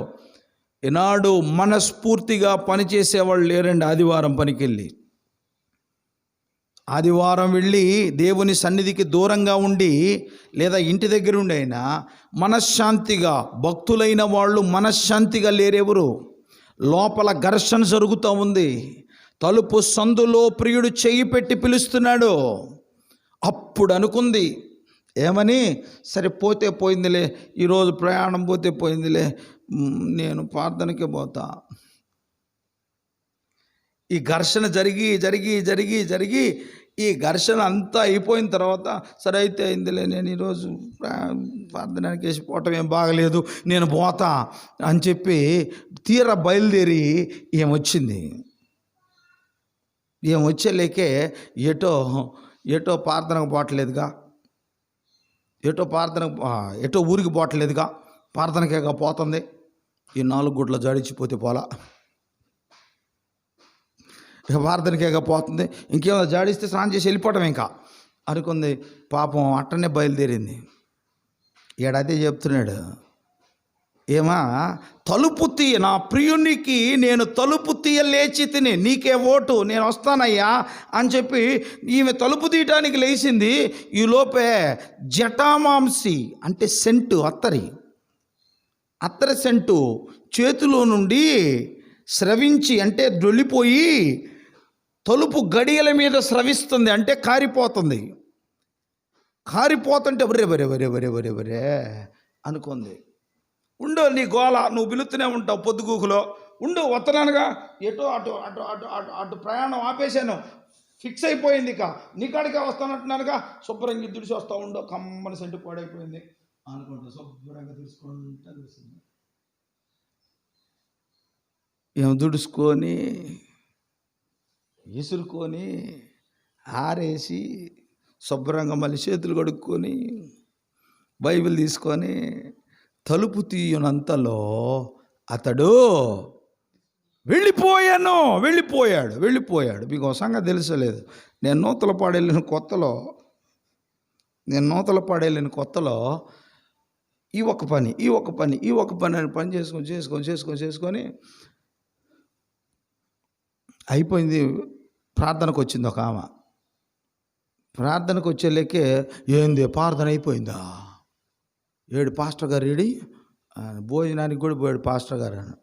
ఈనాడు మనస్ఫూర్తిగా పనిచేసేవాళ్ళు లేరండి. ఆదివారం వెళ్ళి దేవుని సన్నిధికి దూరంగా ఉండి, లేదా ఇంటి దగ్గర ఉండి అయినా మనశ్శాంతిగా, భక్తులైన వాళ్ళు మనశ్శాంతిగా లేరెవరు. లోపల ఘర్షణ జరుగుతూ ఉంది, తలుపు సందులో ప్రియుడు చెయ్యి పెట్టి పిలుస్తున్నాడు. అప్పుడు అనుకుంది ఏమని, సరే పోతే పోయిందిలే, ఈరోజు ప్రయాణం పోతే పోయిందిలే, నేను ప్రార్థనకే పోతా. ఈ ఘర్షణ జరిగి జరిగి జరిగి జరిగి ఈ ఘర్షణ అంతా అయిపోయిన తర్వాత, సరే అయితే అయిందిలే, నేను ఈరోజు ప్రార్థనకి వేసి పోవటం ఏం బాగలేదు, నేను పోతా అని చెప్పి తీరా బయలుదేరి ఏమొచ్చింది. ఏమొచ్చేలేకే ఎటో ప్రార్థనకు పోవట్లేదుగా, ఎటో ఊరికి పోవట్లేదుగా, ప్రార్థనకేగా పోతుంది. ఈ 4 గుడ్ల జాడించిపోతే పోలా, ఇక ప్రార్థనకేగా పోతుంది, ఇంకేమో జాడిస్తే స్నానం చేసి వెళ్ళిపోవటం ఇంకా అనుకుంది. పాపం అట్టనే బయలుదేరింది. అదే చెప్తున్నాడు, ఏమా తలుపు తీయ, నా ప్రియునికి నేను తలుపు తీయ లేచి తిని, నీకే ఓటు, నేను వస్తానయ్యా అని చెప్పి ఈమె తలుపు తీయటానికి లేచింది. ఈ లోపే జటామాంసి అంటే సెంటు, అత్తరి సెంటు చేతిలో నుండి స్రవించి అంటే డొల్లిపోయి తలుపు గడియల మీద స్రవిస్తుంది, అంటే కారిపోతుంది. కారిపోతుంటే వరే అనుకుంది. ఉండు నీ గోల, నువ్వు పిలుస్తూనే ఉంటావు పొద్దుగూకులో, ఉండు వస్తున్నానుగా, ఎటో అటు ప్రయాణం ఆపేశాను, ఫిక్స్ అయిపోయింది, ఇక నీ కాడికే వస్తానంటున్నానుగా, శుభ్రంగా దుడిసి వస్తూ ఉండవు, కమ్మని సెంటు పాడైపోయింది అనుకుంటా శుభ్రంగా తీసుకుంటా చూసింది. ఏం దుడుచుకొని ఇసురుకొని ఆరేసి శుభ్రంగా మళ్ళీ చేతులు కడుక్కొని బైబిల్ తీసుకొని తలుపు తీయనంతలో అతడు వెళ్ళిపోయాడు. మీకు సంగతి తెలుసలేదు, నేను నూతలపాడు వెళ్ళిన కొత్తలో ఈ ఒక పని అని పని చేసుకొని అయిపోయింది. ప్రార్థనకు వచ్చింది ఒక ఆమె. ప్రార్థనకు వచ్చేలేకే, ఏంది ప్రార్థన అయిపోయిందా, ఏడు పాస్టర్ గారు ఏడి భోజనానికి కూడా పోయాడు పాస్టర్ గారు అని,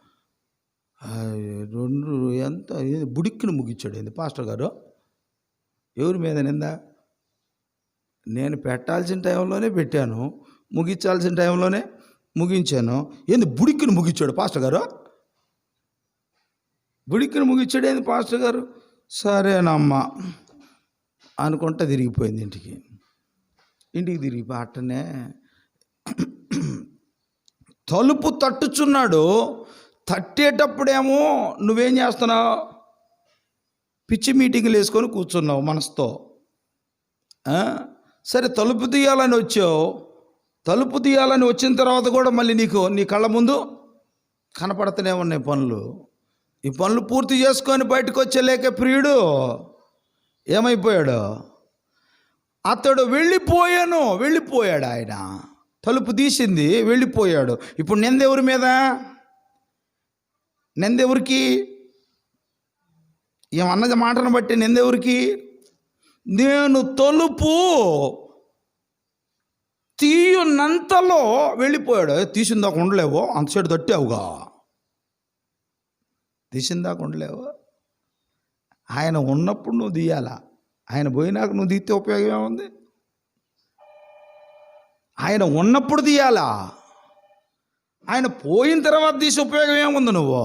ఎంత బుడిక్కిని ముగించాడు. ఏంది పాస్టర్ గారు, ఎవరి మీద నిందా, నేను పెట్టాల్సిన టైంలోనే పెట్టాను, ముగించాల్సిన టైంలోనే ముగించాను, ఏంది బుడిక్కిని ముగించాడు పాస్టర్ గారు, బుడిక్కిని ముగించాడు ఏంది పాస్టర్ గారు, సరేనమ్మా అనుకుంటా తిరిగిపోయింది ఇంటికి తిరిగిపోయి అట్టనే తలుపు తట్టుచున్నాడు. తట్టేటప్పుడేమో నువ్వేం చేస్తున్నావు, పిచ్చి మీటింగ్లు వేసుకొని కూర్చున్నావు మనసుతో. సరే తలుపు తీయాలని వచ్చావు, తలుపు తీయాలని వచ్చిన తర్వాత కూడా మళ్ళీ నీ కళ్ళ ముందు కనపడుతూనే ఉన్నాయి పనులు. ఈ పనులు పూర్తి చేసుకొని బయటకు వచ్చేలేక ప్రియుడు ఏమైపోయాడు, అతడు వెళ్ళిపోయాడు. ఆయన తలుపు తీసింది, వెళ్ళిపోయాడు. ఇప్పుడు నిందెవరి మీద, నిందెవరికి, ఏమన్నది మాటను బట్టి నిందెవరికి, నేను తలుపు తీయునంతలో వెళ్ళిపోయాడు. తీసిందాక ఉండలేవో, అంతసేటు తట్టావుగా, తీసిందాక ఉండలేవు. ఆయన ఉన్నప్పుడు నువ్వు తీయాలా, ఆయన పోయినాక నువ్వు తీస్తే ఉపయోగం ఏముంది, ఆయన ఉన్నప్పుడు తీయాలా, ఆయన పోయిన తర్వాత తీసే ఉపయోగం ఏముంది నువ్వు.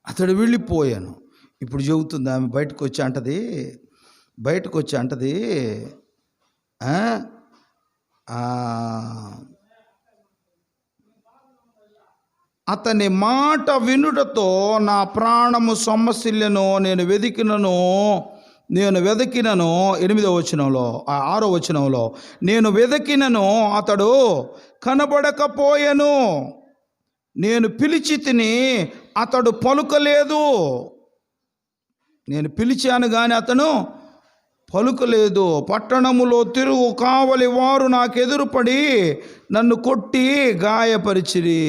అతడు వెళ్ళిపోయాను. ఇప్పుడు చెబుతుంది ఆమె, బయటకు వచ్చి అంటది అతని మాట వినుటతో నా ప్రాణము సొమ్మసిల్లెను, నేను వెతికినను 8వ వచనంలో 6వ వచనంలో, నేను వెతికినను అతడు కనబడకపోయెను, నేను పిలిచి తిని అతడు పలుకలేదు. నేను పిలిచాను కానీ అతను పలుకలేదు. పట్టణములో తిరుగు కావలి వారు నాకెదురుపడి నన్ను కొట్టి గాయపరిచిరి.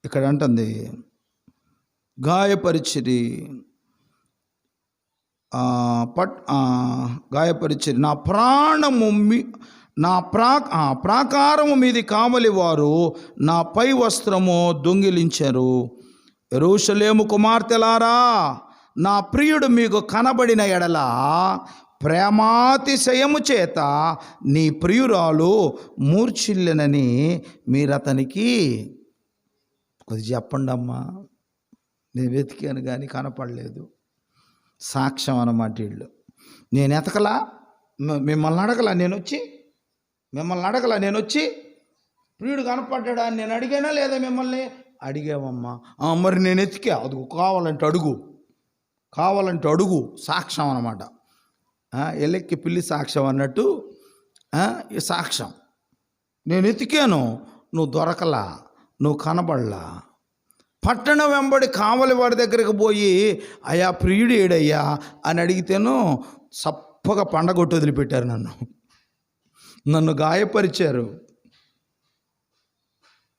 ఇక్కడ అంటుంది గాయపరిచిరి, గాయపరిచిరి, నా ప్రాణము ప్రాకారము మీది కావలి వారు నా పై వస్త్రము దొంగిలించారు. యెరూషలేము కుమార్తెలారా, నా ప్రియుడు మీకు కనబడిన ఎడల ప్రేమాతిశయము చేత నీ ప్రియురాలు మూర్ఛిల్లెనని మీరతనికి కొద్ది చెప్పండి అమ్మా. నేను వెతికాను కానీ కనపడలేదు. సాక్ష్యం అన్నమాట వీళ్ళు. నేను ఎతకలా, మిమ్మల్ని అడగలా, నేను వచ్చి ప్రియుడు కనపడ్డా అని నేను అడిగానా లేదా? మిమ్మల్ని అడిగావమ్మా. మరి నేను ఎతికా, అది కావాలంటే అడుగు సాక్ష్యం అన్నమాట. ఎల్లెక్కి పిల్లి సాక్ష్యం అన్నట్టు ఈ సాక్ష్యం. నేను ఎతికాను, నువ్వు దొరకలా, నువ్వు కనబడలా. పట్టణం వెంబడి కావలి వాడి దగ్గరికి పోయి, అయ్యా ప్రియుడు ఏడయ్యా అని అడిగితేను సప్పగా పండగొట్టు వదిలిపెట్టారు. నన్ను గాయపరిచారు.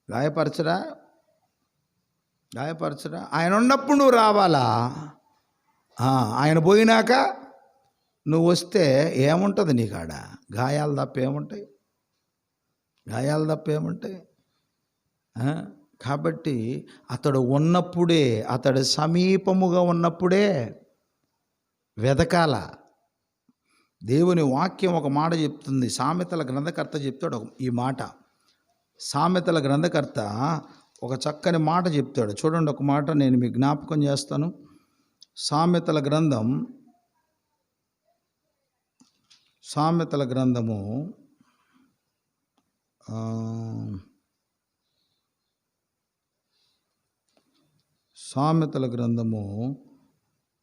గాయపరచరా? ఆయన ఉన్నప్పుడు నువ్వు రావాలా? ఆయన పోయినాక నువ్వు వస్తే ఏముంటుంది నీకాడ? గాయాలు తప్ప ఏముంటాయి? కాబట్టి అతడు ఉన్నప్పుడే, అతడు సమీపముగా ఉన్నప్పుడే వెదకాల. దేవుని వాక్యం ఒక మాట చెప్తుంది. సామెతల గ్రంథకర్త చెప్తాడు ఈ మాట. సామెతల గ్రంథకర్త ఒక చక్కని మాట చెప్తాడు. చూడండి, ఒక మాట నేను మీకు జ్ఞాపకం చేస్తాను. సామెతల గ్రంథము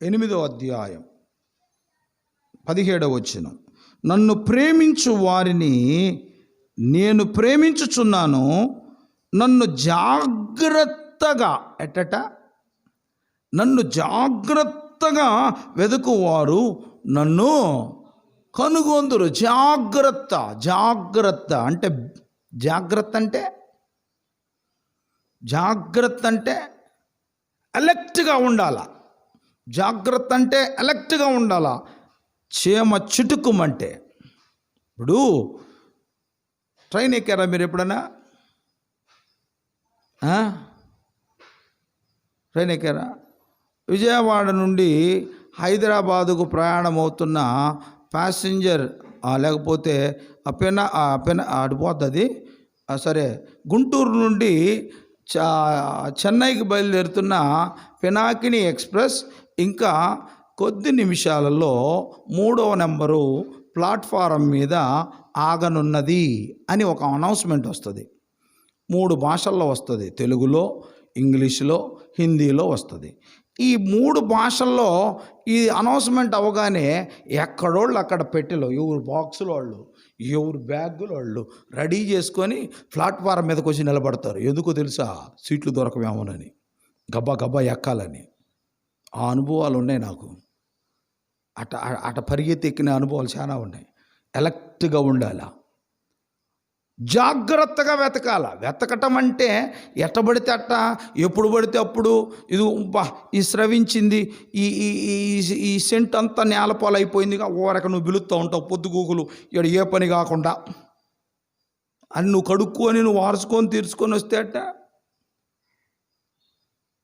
8వ అధ్యాయం 17వ వచనం. నన్ను ప్రేమించు వారిని నేను ప్రేమించుచున్నాను, నన్ను జాగ్రత్తగా నన్ను జాగ్రత్తగా వెదుకువారు నన్ను కనుగొందురు. జాగ్రత్త అంటే అలర్ట్గా ఉండాలా. జాగ్రత్త అంటే అలర్ట్గా ఉండాలా. చీమ చిటుకుమంటే. ఇప్పుడు ట్రైన్ ఎక్కారా మీరు ఎప్పుడన్నా? ట్రైన్ ఎక్కారా? విజయవాడ నుండి హైదరాబాదుకు ప్రయాణం అవుతున్న ప్యాసింజర్, లేకపోతే అడిపోతుంది సరే, గుంటూరు నుండి చెన్నైకి బయలుదేరుతున్న పినాకిని ఎక్స్ప్రెస్ ఇంకా కొద్ది నిమిషాలలో 3వ నెంబరు ప్లాట్ఫారం మీద ఆగనున్నది అని ఒక అనౌన్స్మెంట్ వస్తుంది. 3 భాషల్లో వస్తుంది. తెలుగులో, ఇంగ్లీషులో, హిందీలో వస్తుంది. ఈ 3 భాషల్లో ఈ అనౌన్స్మెంట్ అవగానే ఎక్కడోళ్ళు అక్కడ పెట్టెలో, ఎవరు బాక్సులు వాళ్ళు, ఎవరు బ్యాగులు వాళ్ళు రెడీ చేసుకొని ప్లాట్ఫారం మీదకి వచ్చి నిలబడతారు. ఎందుకో తెలుసా? సీట్లు దొరకవేమోనని, గబ్బా ఎక్కాలని. ఆ అనుభవాలు ఉన్నాయి నాకు. అట పరిగెత్తి ఎక్కిన అనుభవాలు చాలా ఉన్నాయి. అలర్ట్గా ఉండాలా, జాగ్రత్తగా వెతకటం అంటే ఎట్టబడితే అట్ట, ఎప్పుడు పడితే అప్పుడు, ఇది ఈ స్రవించింది, ఈ సెంట్ అంతా నేలపాలు అయిపోయింది, ఓరక నువ్వు పిలుస్తూ ఉంటావు పొద్దుగూకులు, ఇక్కడ ఏ పని కాకుండా అని నువ్వు కడుక్కొని నువ్వు వార్చుకొని తీర్చుకొని వస్తే అట్ట.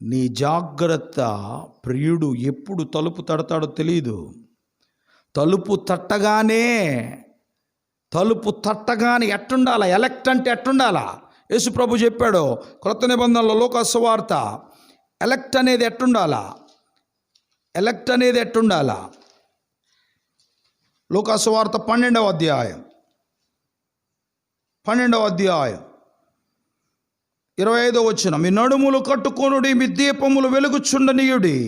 నీ జాగ్రత్త. ప్రియుడు ఎప్పుడు తలుపు తడతాడో తెలియదు. తలుపు తట్టగానే ఎట్టుండాలా? ఎలక్ట్ అంటే ఎట్టుండాలా? యేసు ప్రభు చెప్పాడు క్రొత్త నిబంధనలో, లోకా సువార్త. ఎలక్ట్ అనేది ఎట్టుండాలా? లోకా సువార్త 12వ అధ్యాయం 25వ వచనం. మీ నడుములు కట్టుకొనుడి, మీ దీపములు వెలుగుచుండనీయుడి,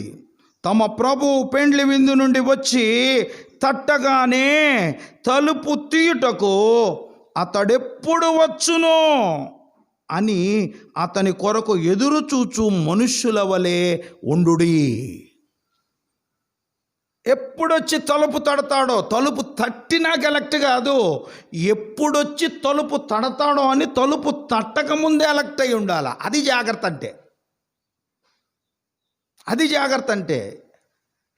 తమ ప్రభువు పెండ్లి విందు నుండి వచ్చి తట్టగానే తలుపు తీయుటకు అతడెప్పుడు వచ్చునో అని అతని కొరకు ఎదురు చూచు మనుష్యుల వలె ఉండుడి. ఎప్పుడొచ్చి తలుపు తడతాడో, తలుపు తట్టినాక ఎలక్ట్ కాదు, ఎప్పుడొచ్చి తలుపు తడతాడో అని తలుపు తట్టక ముందే ఎలక్ట్ అయి ఉండాలి. అది జాగ్రత్త అంటే.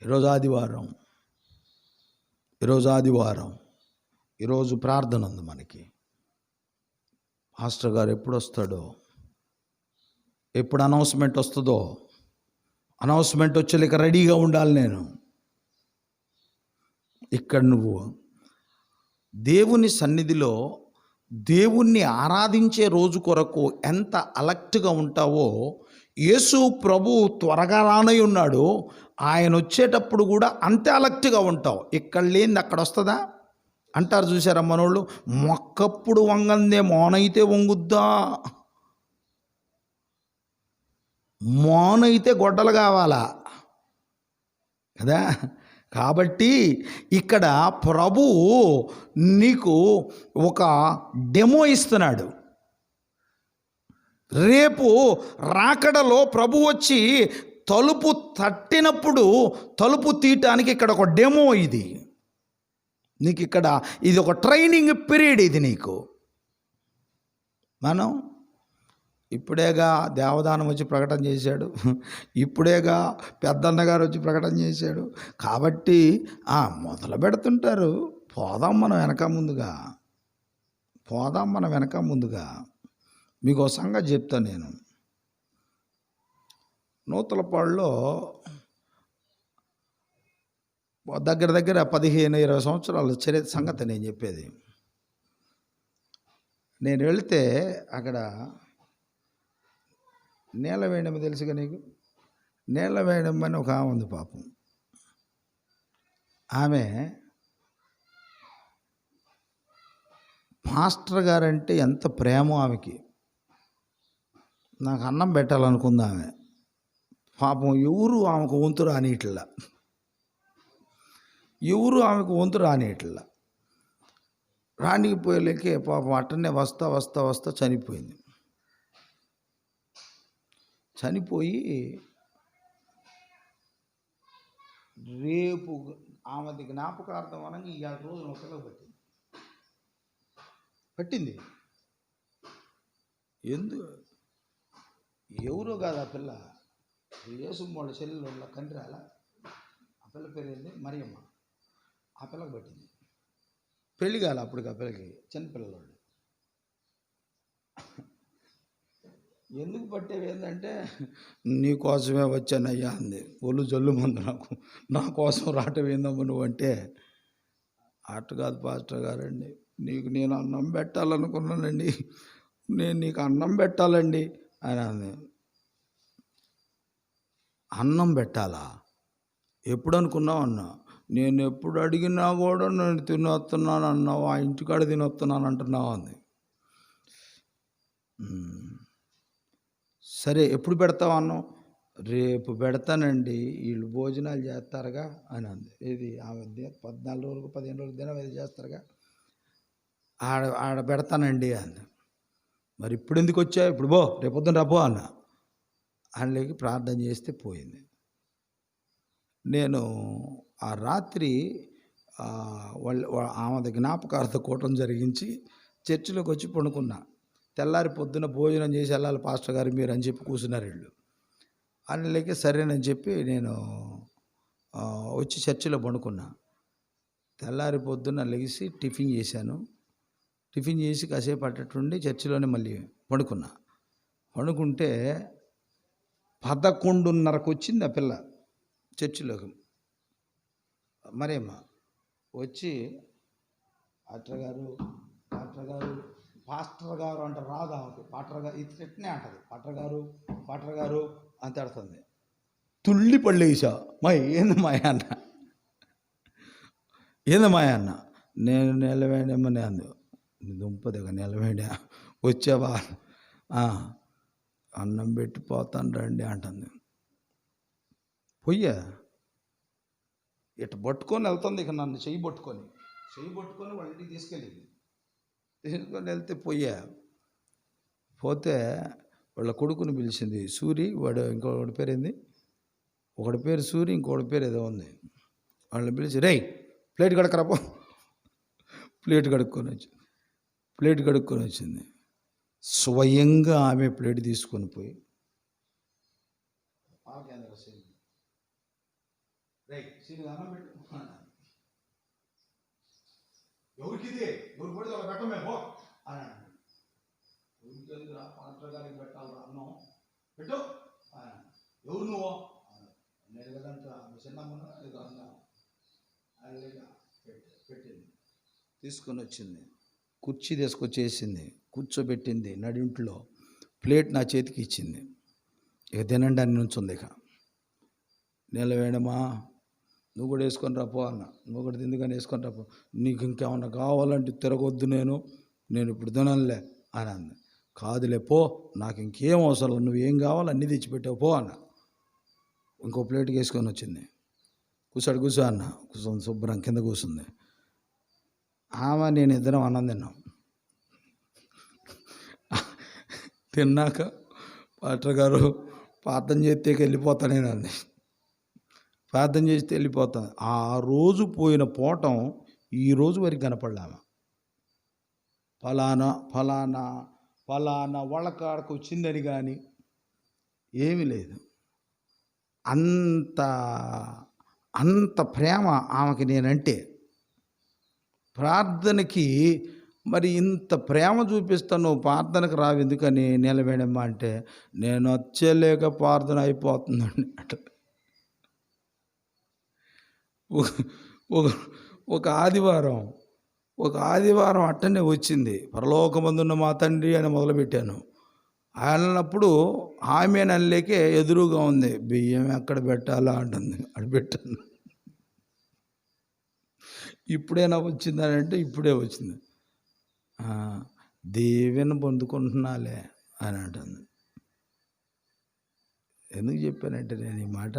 ఈరోజు ఆదివారం ఈరోజు ప్రార్థన ఉంది మనకి. పాస్టర్ గారు ఎప్పుడు వస్తాడో, ఎప్పుడు అనౌన్స్మెంట్ వస్తుందో, అనౌన్స్మెంట్ వచ్చేలేక రెడీగా ఉండాలి నేను. ఇక్కడ నువ్వు దేవుని సన్నిధిలో దేవుణ్ణి ఆరాధించే రోజు కొరకు ఎంత అలర్ట్గా ఉంటావో, యేసు ప్రభు త్వరగా రానై ఉన్నాడు, ఆయన వచ్చేటప్పుడు కూడా అంతే అలర్ట్గా ఉంటావు. ఇక్కడ లేనిది అక్కడ వస్తుందా అంటారు చూసారా మనోళ్ళు. మొక్కప్పుడు వంగందే మోనైతే వంగుద్దా, మోనైతే గొడ్డలు కావాలా కదా. కాబట్టి ఇక్కడ ప్రభువు నీకు ఒక డెమో ఇస్తున్నాడు. రేపు రాకడలో ప్రభు వచ్చి తలుపు తట్టినప్పుడు తలుపు తీయటానికి ఇక్కడ ఒక డెమో. ఇది నీకు ఇక్కడ ఇది ఒక ట్రైనింగ్ పీరియడ్. ఇది నీకు మనం ఇప్పుడేగా దేవదానం వచ్చి ప్రకటన చేశాడు, ఇప్పుడేగా పెద్దన్న గారు వచ్చి ప్రకటన చేశాడు. కాబట్టి మొదలు పెడుతుంటారు. పోదాం మనం వెనక ముందుగా. మీకు ఒక సంగతి చెప్తాను నేను. నూతలపాడులో దగ్గర 15-20 సంవత్సరాల చరిత్ర సంగతి నేను చెప్పేది. నేను వెళితే అక్కడ నీలవేణమ్మ తెలుసుగా నీకు. నీలవేణమ్మ అని ఒక ఆమె ఉంది పాపం. ఆమె పాస్టర్ గారంటే ఎంత ప్రేమో ఆమెకి. నాకు అన్నం పెట్టాలనుకుంది ఆమె. పాపం ఎవరు ఆమెకు వంతు రానిట్లా. రానికి పోయేలేకే పాపం అట్టనే వస్తా చనిపోయింది. చనిపోయి రేపు ఆమెది జ్ఞాపకార్థం అనగా 7 రోజులు ఒకలో పట్టింది. ఎవరో కాదు ఆ పిల్ల, యేసు వాళ్ళ చెల్లెలు కండ్రాల. ఆ పిల్ల పేరు ఏంది, మరియమ్మ. ఆ పిల్లకి పట్టింది. పెళ్ళి కాల అప్పటికి ఆ పిల్లకి, చిన్నపిల్లలు. ఎందుకు పట్టేవి ఏంటంటే, నీకోసమే వచ్చానయ్యా అంది. ఒళ్ళు జల్లు మంది నా కోసం రావటం ఏందమ్మ నువ్వు అంటే, అటు కాదు పాస్టర్ గారండి, నేను అన్నం పెట్టాలనుకున్నానండి, నేను నీకు అన్నం పెట్టాలండి అని అంది. అన్నం పెట్టాలా? ఎప్పుడు అనుకున్నావు అన్నా. నేను ఎప్పుడు అడిగినా కూడా నేను తినొస్తున్నాను అన్నావు, ఆ ఇంటికాడ తినొస్తున్నాను అంటున్నావు అంది. సరే ఎప్పుడు పెడతావు అన్నం? రేపు పెడతానండి, వీళ్ళు భోజనాలు చేస్తారుగా అని అంది. ఇది ఆమె 14 రోజులకు 15 రోజులకు దినం ఇది చేస్తారుగా, ఆడ పెడతానండి అంది. మరి ఇప్పుడు ఎందుకు వచ్చా? ఇప్పుడు రేపు పొద్దున రాబో అన్న. అందులోకి ప్రార్థన చేస్తే పోయింది. నేను ఆ రాత్రి ఆమె జ్ఞాపకార్థ కూటం జరిగించి చర్చిలోకి వచ్చి పడుకున్నా. తెల్లారి పొద్దున భోజనం చేసి వెళ్ళాలి పాస్టర్ గారు మీరు అని చెప్పి కూర్చున్నారు వీళ్ళు. అందులోకి సరేనని చెప్పి నేను వచ్చి చర్చిలో పడుకున్నా. తెల్లారి పొద్దున్న లెగిసి టిఫిన్ చేశాను. టిఫిన్ చేసి కాసేపు అట్టటుండి చర్చిలోనే మళ్ళీ పడుకుంటే 11:30కు వచ్చింది ఆ పిల్ల చర్చిలోకి. మరేమ్మా వచ్చి డాక్టర్ గారు పాస్టర్ గారు అంటే రాదు ఆమెకి. పాటర్ గారు ఇట్నే అంటది, పాటర్ గారు అని తిడుతుంది. తుళ్ళి పళ్ళేసా ఏంది మాయ అన్న నేను నిలవేడమని అంది. దుంపదిగా నిలవేడా వచ్చావా, అన్నం పెట్టి పోతాను రండి అంటుంది. పొయ్యా ఇటు పట్టుకొని వెళ్తుంది. ఇక నన్ను చెయ్యి పట్టుకొని వాళ్ళ ఇంటికి తీసుకొని వెళ్తే పోతే వాళ్ళ కొడుకుని పిలిచింది. సూరి, వాడు ఇంకొకటి పేరు ఏంది, ఒకటి పేరు సూరి, ఇంకొకటి పేరు ఏదో ఉంది. వాళ్ళని పిలిచి రేయ్ ప్లేట్ కడక్కరాపో, ప్లేట్ కడుక్కొని వచ్చింది. స్వయంగా ఆమె ప్లేట్ తీసుకొని పోయి ఎవరికిది, ఎవరు పడితే అలా పెట్టమేమో అని అన్నాడు. ఎవరికి ఎందుకురా, పాస్టర్ గారికి పెట్టాలి అన్నం, పెట్టు. ఎవరు నువ్వు? నేను కదంట చిన్నమ్మను ఏదో అన్నా. పెట్టింది, తీసుకొని వచ్చింది, కుర్చీ తీసుకొచ్చేసింది, కూర్చోబెట్టింది నడింట్లో, ప్లేట్ నా చేతికి ఇచ్చింది. ఇక తినండి అని నుంచుంది. ఇక నిలవేయడమా, నువ్వు కూడా వేసుకొని రాపో అన్న. నువ్వు కూడా తిందుకని వేసుకొని రాపో, నీకు ఇంకేమన్నా కావాలంటే తిరగొద్దు, నేను ఇప్పుడు తినలే అని అంది. కాదులే పో, నాకు ఇంకేం అవసరం, నువ్వు ఏం కావాలో అన్నీ తెచ్చిపెట్టావు పో అన్న. ఇంకో ప్లేట్కి వేసుకొని వచ్చింది. కూర్చో అన్న. కూర్చొని శుభ్రం కింద కూర్చుంది. ఆమె నేను ఇద్దరం అన్నం తిన్నాం. తిన్నాక పాస్టర్ గారు ప్రార్థన చేస్తే వెళ్ళిపోతాను నేను అంది. ప్రార్థన చేస్తే వెళ్ళిపోతాను. ఆ రోజు పోయిన పోవటం ఈ రోజు వరకు కనపడలేమా. ఫలానా ఫలానా ఫలానా వాళ్ళ కాడకు వచ్చిందని కానీ ఏమీ లేదు. అంత ప్రేమ ఆమెకి నేనంటే. ప్రార్థనకి మరి ఇంత ప్రేమ చూపిస్తాను, ప్రార్థనకు రావు ఎందుకని నిలబెడమ్మా అంటే, నేను వచ్చేలేక ప్రార్థన అయిపోతుందండి అట్లా. ఒక ఆదివారం అట్టనే వచ్చింది. పరలోకమందున్న మా తండ్రి అని మొదలుపెట్టాను. అన్నప్పుడు ఆమె నల్లేకే ఎదురుగా ఉంది. బియ్యం ఎక్కడ పెట్టాలా అంటుంది. అది పెట్టాను. ఇప్పుడైనా వచ్చిందని అంటే ఇప్పుడే వచ్చింది. దీవెన పొందుకుంటున్నాలే అని అంటుంది. ఎందుకు చెప్పానంటే నేను ఈ మాట,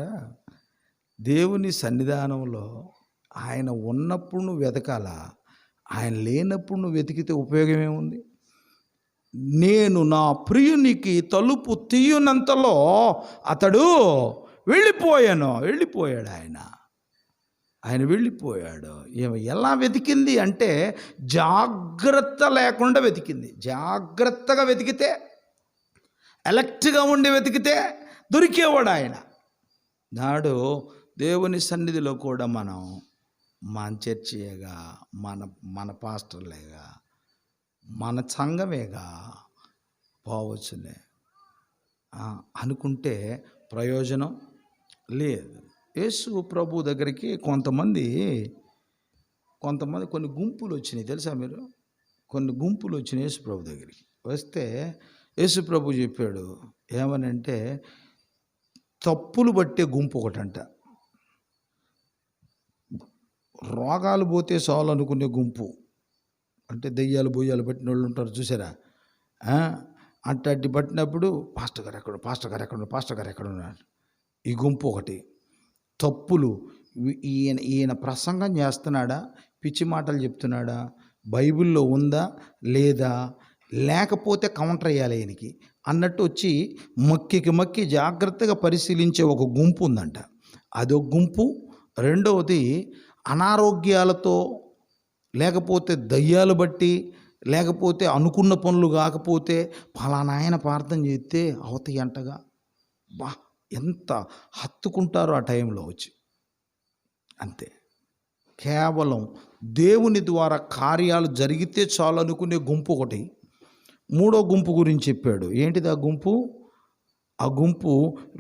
దేవుని సన్నిధానంలో ఆయన ఉన్నప్పుడు నువ్వు వెతకాలా, ఆయన లేనప్పుడు నువ్వు వెతికితే ఉపయోగం ఏముంది? నేను నా ప్రియునికి తలుపు తీయునంతలో అతడు వెళ్ళిపోయాడు. ఆయన వెళ్ళిపోయాడు. ఎలా వెతికింది అంటే జాగ్రత్త లేకుండా వెతికింది. జాగ్రత్తగా వెతికితే, అలర్ట్గా ఉండి వెతికితే దొరికేవాడు ఆయన. నాడు దేవుని సన్నిధిలో కూడా మనం మన చర్చిగా, మన పాస్టర్లేగా, మన సంఘమేగా పోవచ్చులే అనుకుంటే ప్రయోజనం లేదు. యేసు ప్రభు దగ్గరికి కొంతమంది కొన్ని గుంపులు వచ్చినాయి తెలుసా మీరు? కొన్ని గుంపులు వచ్చినాయి యేసు ప్రభు దగ్గరికి. వస్తే యేసు ప్రభు చెప్పాడు ఏమనంటే, తప్పులు పట్టే గుంపు ఒకటంట, రోగాలు పోతే చాలు అనుకునే గుంపు, అంటే దెయ్యాలు బొయ్యాలు పట్టిన వాళ్ళు ఉంటారు చూసారా, అట్టి పట్టినప్పుడు పాస్టర్ గారు ఎక్కడ ఉన్నారు, ఈ గుంపు ఒకటి. తప్పులు, ఈయన ప్రసంగం చేస్తున్నాడా, పిచ్చి మాటలు చెప్తున్నాడా, బైబిల్లో ఉందా లేదా, లేకపోతే కౌంటర్ అయ్యాలి ఈయనకి అన్నట్టు వచ్చి మక్కి జాగ్రత్తగా పరిశీలించే ఒక గుంపు ఉందంట. అదొక గుంపు. రెండవది అనారోగ్యాలతో, లేకపోతే దయ్యాలు బట్టి, లేకపోతే అనుకున్న పనులు కాకపోతే ఫలానా ఆయన ప్రార్థన చేస్తే అవుతాయి అంటగా. ఎంత హత్తుకుంటారో ఆ టైంలో వచ్చి. అంతే, కేవలం దేవుని ద్వారా కార్యాలు జరిగితే చాలు అనుకునే గుంపు ఒకటి. మూడో గుంపు గురించి చెప్పాడు. ఏంటిది ఆ గుంపు? ఆ గుంపు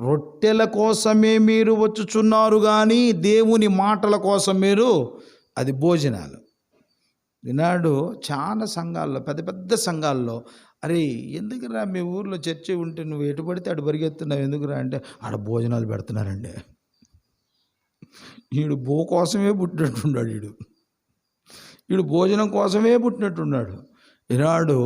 రొట్టెల కోసమే మీరు వచ్చుచున్నారు కానీ దేవుని మాటల కోసం మీరు, అది భోజనాలు. ఈనాడు చాలా సంఘాల్లో, పెద్ద సంఘాల్లో, అరే ఎందుకురా మీ ఊర్లో చర్చి ఉంటే నువ్వు ఎటు పడితే అటు పరిగెత్తున్నావు ఎందుకురా అంటే, ఆడ భోజనాలు పెడుతున్నారండి. వీడు కోసమే పుట్టినట్టున్నాడు, వీడు భోజనం కోసమే పుట్టినట్టున్నాడు. ఈనాడు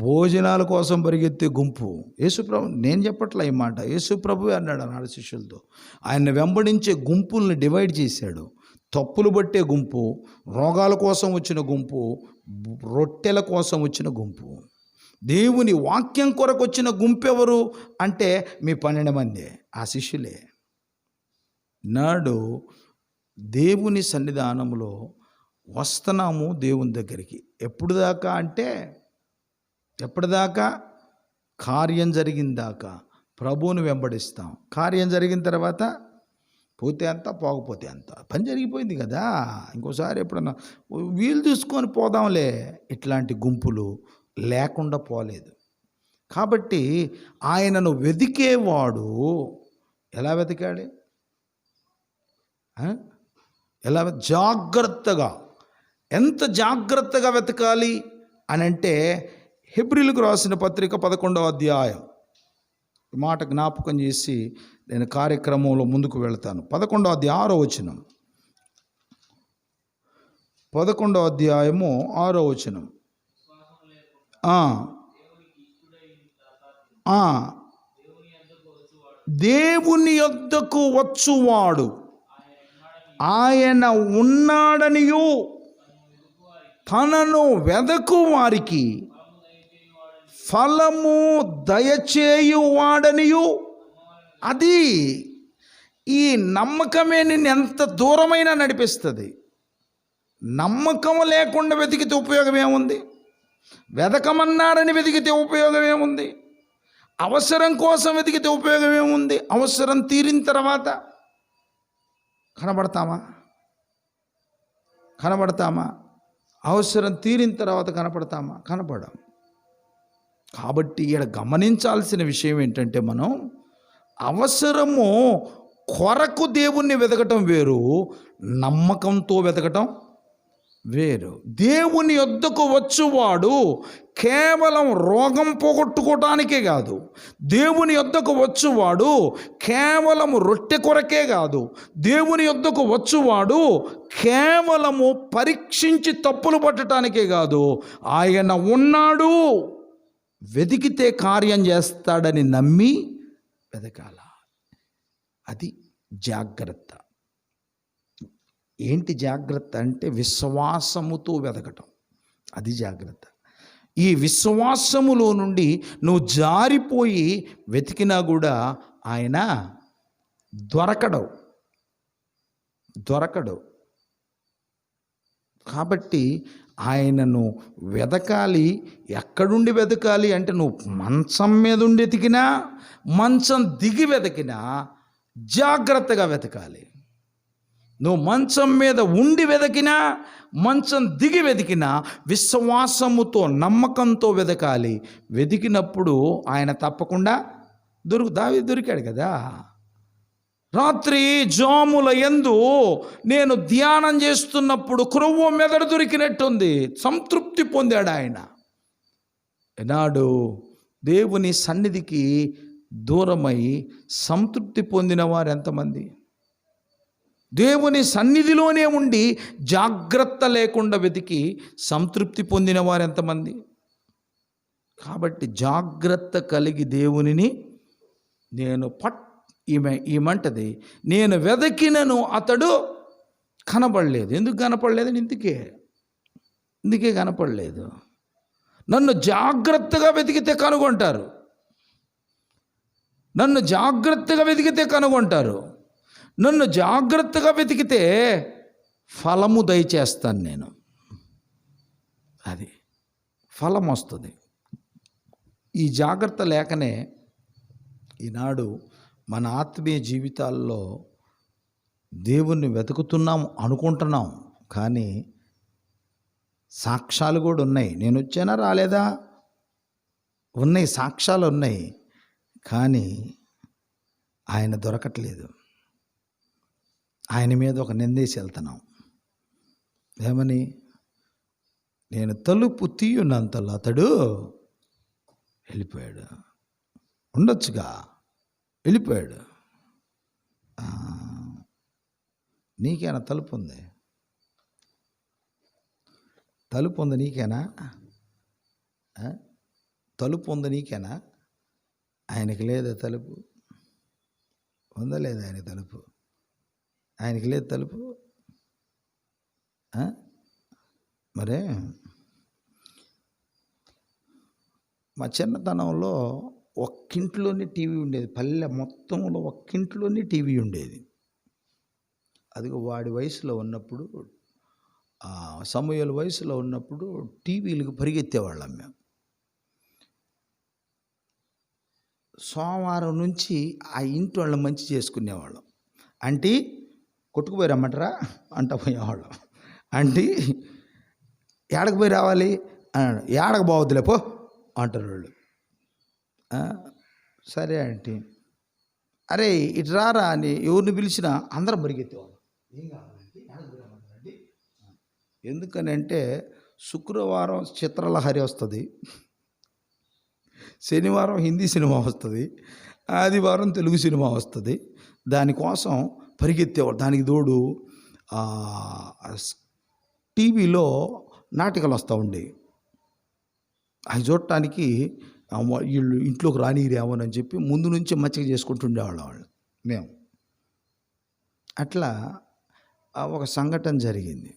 భోజనాల కోసం పరిగెత్తే గుంపు. యేసుప్రభు, నేను చెప్పట్లే ఈ మాట, యేసుప్రభువే అన్నాడు అన్నాడు శిష్యులతో. ఆయన వెంబడించే గుంపుల్ని డివైడ్ చేశాడు. తప్పులు పట్టే గుంపు, రోగాల కోసం వచ్చిన గుంపు, రొట్టెల కోసం వచ్చిన గుంపు. దేవుని వాక్యం కొరకు వచ్చిన గుంపు ఎవరు అంటే మీ 12 మంది, ఆ శిష్యులే. నాడు దేవుని సన్నిధానంలో వస్తున్నాము దేవుని దగ్గరికి. ఎప్పుడు దాకా అంటే, ఎప్పటిదాకా? కార్యం జరిగిన దాకా ప్రభువుని వెంబడిస్తాం. కార్యం జరిగిన తర్వాత పోతే అంత, పోకపోతే అంత. పని జరిగిపోయింది కదా, ఇంకోసారి ఎప్పుడన్నా వీలు చూసుకొని పోదాంలే. ఇట్లాంటి గుంపులు లేకుండా పోలేదు. కాబట్టి ఆయనను వెదికేవాడు ఎలా వెతికాడు? ఎలా? జాగ్రత్తగా. ఎంత జాగ్రత్తగా వెతకాలి అని అంటే, హెబ్రీయులకు రాసిన పత్రిక 11వ అధ్యాయం, ఈ మాట జ్ఞాపకం చేసి నేను కార్యక్రమంలో ముందుకు వెళ్తాను. 11వ అధ్యాయం 6వ వచనం. 11వ అధ్యాయము 6వ వచనం. దేవుని యొద్దకు వచ్చువాడు ఆయన ఉన్నాడనియు తనను వెదకు వారికి ఫలము దయచేయువాడనియు. అది ఈ నమ్మకమే నిన్ను ఎంత దూరమైనా నడిపిస్తుంది. నమ్మకం లేకుండా వెతికితే ఉపయోగం ఏముంది? వెతకమన్నాడని వెతికితే ఉపయోగం ఏముంది? అవసరం కోసం వెతికితే ఉపయోగం ఏముంది? అవసరం తీరిన తర్వాత కనబడతామా? అవసరం తీరిన తర్వాత కనపడం. కాబట్టి ఇక్కడ గమనించాల్సిన విషయం ఏంటంటే, మనం అవసరము కొరకు దేవుణ్ణి వెతకటం వేరు, నమ్మకంతో వెతకటం వేరు. దేవుని యొద్దకు వచ్చువాడు కేవలం రోగం పోగొట్టుకోవటానికే కాదు, దేవుని యొద్దకు వచ్చువాడు కేవలం రొట్టె కొరకే కాదు, దేవుని యొద్దకు వచ్చువాడు కేవలము పరీక్షించి తప్పులు పట్టడానికే కాదు. ఆయన ఉన్నాడు, వెతికితే కార్యం చేస్తాడని నమ్మి వెతకాల. అది జాగ్రత్త. ఏంటి జాగ్రత్త అంటే? విశ్వాసముతో వెతకటం, అది జాగ్రత్త. ఈ విశ్వాసములో నుండి నువ్వు జారిపోయి వెతికినా కూడా ఆయన దొరకడు. కాబట్టి ఆయనను వెతకాలి. ఎక్కడుండి వెతకాలి అంటే, నువ్వు మంచం మీద ఉండి వెతికినా, మంచం దిగి వెతికినా జాగ్రత్తగా వెతకాలి. నువ్వు మంచం మీద ఉండి వెతికినా, మంచం దిగి వెతికినా విశ్వాసముతో, నమ్మకంతో వెతకాలి. వెతికినప్పుడు ఆయన తప్పకుండా దావీదు దొరికాడు కదా. రాత్రి జాముల యందు నేను ధ్యానం చేస్తున్నప్పుడు క్రొవ్వు మెదడు దొరికినట్టుంది, సంతృప్తి పొందాడు ఆయన. ఈనాడు దేవుని సన్నిధికి దూరమై సంతృప్తి పొందిన వారు ఎంతమంది? దేవుని సన్నిధిలోనే ఉండి జాగ్రత్త లేకుండా వెతికి సంతృప్తి పొందిన వారు ఎంతమంది? కాబట్టి జాగ్రత్త కలిగి దేవునిని ఈమంటది, నేను వెదకినను అతడు కనపడలేదు. ఎందుకు కనపడలేదు? ఇందుకే కనపడలేదు. నన్ను జాగ్రత్తగా వెతికితే కనుగొంటారు. నన్ను జాగ్రత్తగా వెతికితే ఫలము దయచేస్తాను నేను. అది ఫలం వస్తుంది. ఈ జాగ్రత్త లేకనే ఈనాడు మన ఆత్మీయ జీవితాల్లో దేవుణ్ణి వెతుకుతున్నాం అనుకుంటున్నాం, కానీ సాక్ష్యాలు కూడా ఉన్నాయి. నేను వచ్చానా రాలేదా? ఉన్నాయి, సాక్ష్యాలు ఉన్నాయి, కానీ ఆయన దొరకట్లేదు. ఆయన మీద ఒక నిందేసి వెళ్తున్నాం. ఏమని? నేను తలుపు తీయున్నంతలో అతడు వెళ్ళిపోయాడు. ఉండొచ్చుగా, వెళ్ళిపోయాడు. నీకేనా తలుపు ఉంది? తలుపు ఉంది నీకేనా? తలుపు ఉంది నీకేనా? ఆయనకి లేదా తలుపు? ఉందా లేదా ఆయన తలుపు? ఆయనకి లేదు తలుపు. మరే మా చిన్నతనంలో ఒక్కింట్లోనే టీవీ ఉండేది. పల్లె మొత్తంలో ఒక్కింట్లోనే టీవీ ఉండేది. అదిగో వాడి వయసులో ఉన్నప్పుడు, సమూయేలు వయసులో ఉన్నప్పుడు టీవీలకు పరిగెత్తేవాళ్ళం మేము. సోమవారం నుంచి ఆ ఇంటి వాళ్ళని మంచి చేసుకునేవాళ్ళం. ఆంటీ కొట్టుకుపోయి రమ్మంటారా అంట పోయేవాళ్ళం. ఆంటీ ఏడకు పోయి రావాలి అన్నాడు. ఏడకు బావద్దులే పో అంటారు వాళ్ళు. సరే ఆంటీ, అరే ఇటు రారా అని ఎవరిని పిలిచినా అందరం పరిగెత్తేవాళ్ళు. ఏం కావాలంటే ఏడకు పోయి రమ్మంటారండి. ఎందుకని అంటే శుక్రవారం చిత్రలహరి వస్తుంది, శనివారం హిందీ సినిమా వస్తుంది, ఆదివారం తెలుగు సినిమా వస్తుంది. దానికోసం పరిగెత్తేవాడు. దానికి తోడు టీవీలో నాటికలు వస్తూ ఉండేవి. అవి చూడటానికి వీళ్ళు ఇంట్లోకి రానిరేమోనని చెప్పి ముందు నుంచి మచ్చిక చేసుకుంటుండేవాళ్ళం వాళ్ళు మేము. అట్లా ఒక సంఘటన జరిగింది.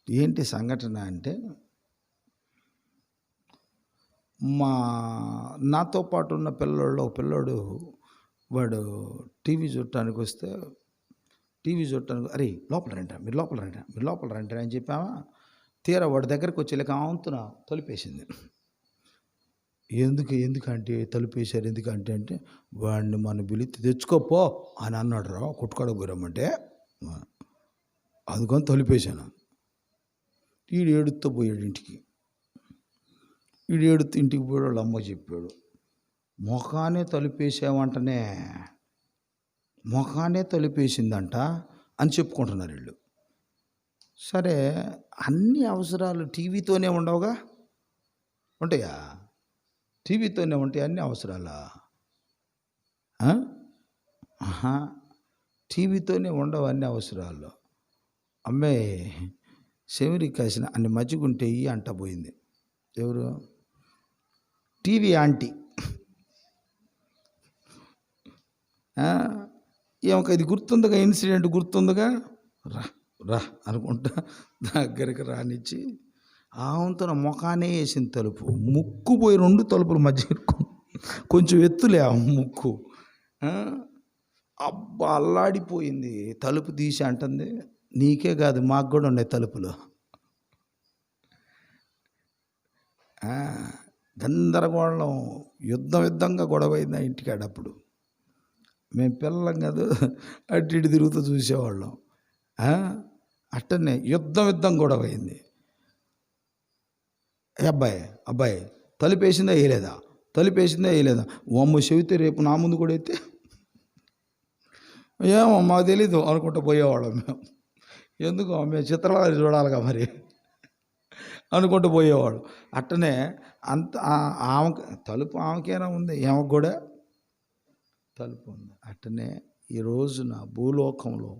ఏంటి సంఘటన అంటే, నాతో పాటు ఉన్న పిల్లోళ్ళు ఒక పిల్లోడు వాడు టీవీ చూడటానికి వస్తే, అరే లోపల రండి, మీరు లోపల రండి అని చెప్పామా. తీరా వాడి దగ్గరికి వచ్చేలాక ఆవంతున తలుపేసింది. ఎందుకంటే తలుపేశారు ఎందుకంటే అంటే వాడిని మన బిలితి తెచ్చుకోపో అని అన్నాడు రా, కొట్టుకోవడం పోయామంటే అందుకని తలుపేశాను. వీడు ఏడుస్తూ పోయాడు ఇంటికి. ఇంటికి పోయాడు. వాళ్ళ అమ్మ చెప్పాడు, మొఖానే తలుపేసిందంట అని చెప్పుకుంటున్నారు వీళ్ళు. సరే, అన్ని అవసరాలు టీవీతోనే ఉండవుగా, ఉంటాయా? టీవీతోనే ఉంటాయి అన్ని అవసరాలా? టీవీతోనే ఉండవు అన్ని అవసరాలు. అమ్మే చెవిరికి కాసిన అన్ని మజ్జిగుంటే ఇయ్యి అంట పోయింది. ఎవరు? TV aunty. ఏమక ఇది గుర్తుందిగా, ఇన్సిడెంట్ గుర్తుందిగా, రా అనుకుంటా దగ్గరికి రానిచ్చి ఆవంతున ముఖానే వేసింది తలుపు. ముక్కు పోయి 2 తలుపులు మధ్య కొంచెం ఎత్తులే ఆ ముక్కు. అబ్బా అల్లాడిపోయింది. తలుపు తీసి అంటుంది, నీకే కాదు మాకు కూడా ఉన్నాయి తలుపులు. గందరగోళం, యుద్ధంగా గొడవ అయింది ఆ ఇంటికాడప్పుడు. మేము పిల్లలం కాదు, అటు ఇటు తిరుగుతూ చూసేవాళ్ళం. అట్టనే యుద్ధం గొడవ అయింది. అబ్బాయి తలుపేసిందా వేయలేదా అమ్మ చెబితే రేపు నా ముందు కూడా అయితే ఏమో మాకు తెలీదు అనుకుంటూ పోయేవాళ్ళం మేము. ఎందుకు మేము చిత్రాలు చూడాలిగా మరి అనుకుంటూ పోయేవాళ్ళు. అట్టనే అంత ఆమెకు తలుపు ఆమెకైనా ఉంది, ఆమెకు కూడా తలుపు ఉంది. అట్టనే ఈ రోజున భూలోకంలో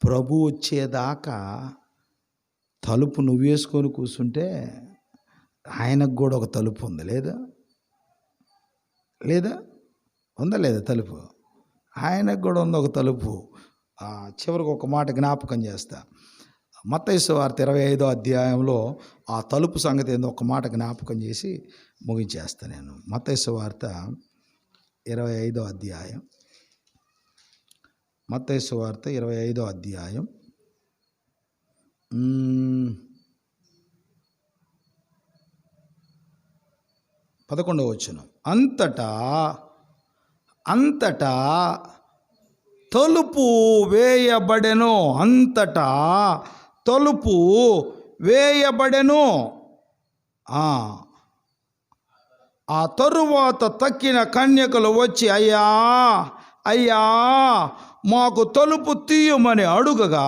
ప్రభు వచ్చేదాకా తలుపు నువ్వు వేసుకొని కూర్చుంటే ఆయనకు కూడా ఒక తలుపు ఉంది. ఉందా లేదా తలుపు? ఆయనకు కూడా ఉంది ఒక తలుపు. చివరికి ఒక మాట జ్ఞాపకం చేస్తా. మత్తయి సువార్త 25వ అధ్యాయంలో ఆ తలుపు సంగతి ఏందో ఒక మాట జ్ఞాపకం చేసి ముగించేస్తా నేను. మత్తయి సువార్త 25వ అధ్యాయం. మత్తయి సువార్త 25వ అధ్యాయం 11వ వచనం. అంతటా తలుపు వేయబడెను. ఆ తరువాత తక్కిన కన్యకలు వచ్చి అయ్యా మాకు తలుపు తీయమని అడుగగా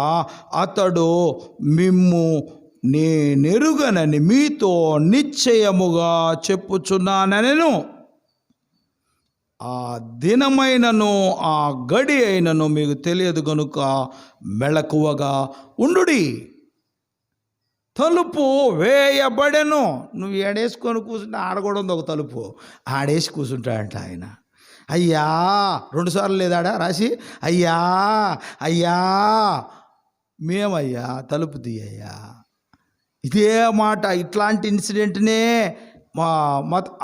అతడు, మిమ్ము నేనెరుగనని మీతో నిశ్చయముగా చెప్పుచున్నానెను. ఆ దినమైనను ఆ గడి అయినను మీకు తెలియదు గనుక మెళకువగా ఉండుడి. తలుపు వేయబడెను. నువ్వు ఏడేసుకొని కూర్చుంటే ఆడకూడదు ఒక తలుపు, ఆడేసి కూర్చుంటాడంట ఆయన. అయ్యా 2 సార్లు లేదాడా రాసి, అయ్యా మేమయ్యా తలుపు తీయ్యా. ఇదే మాట, ఇట్లాంటి ఇన్సిడెంట్నే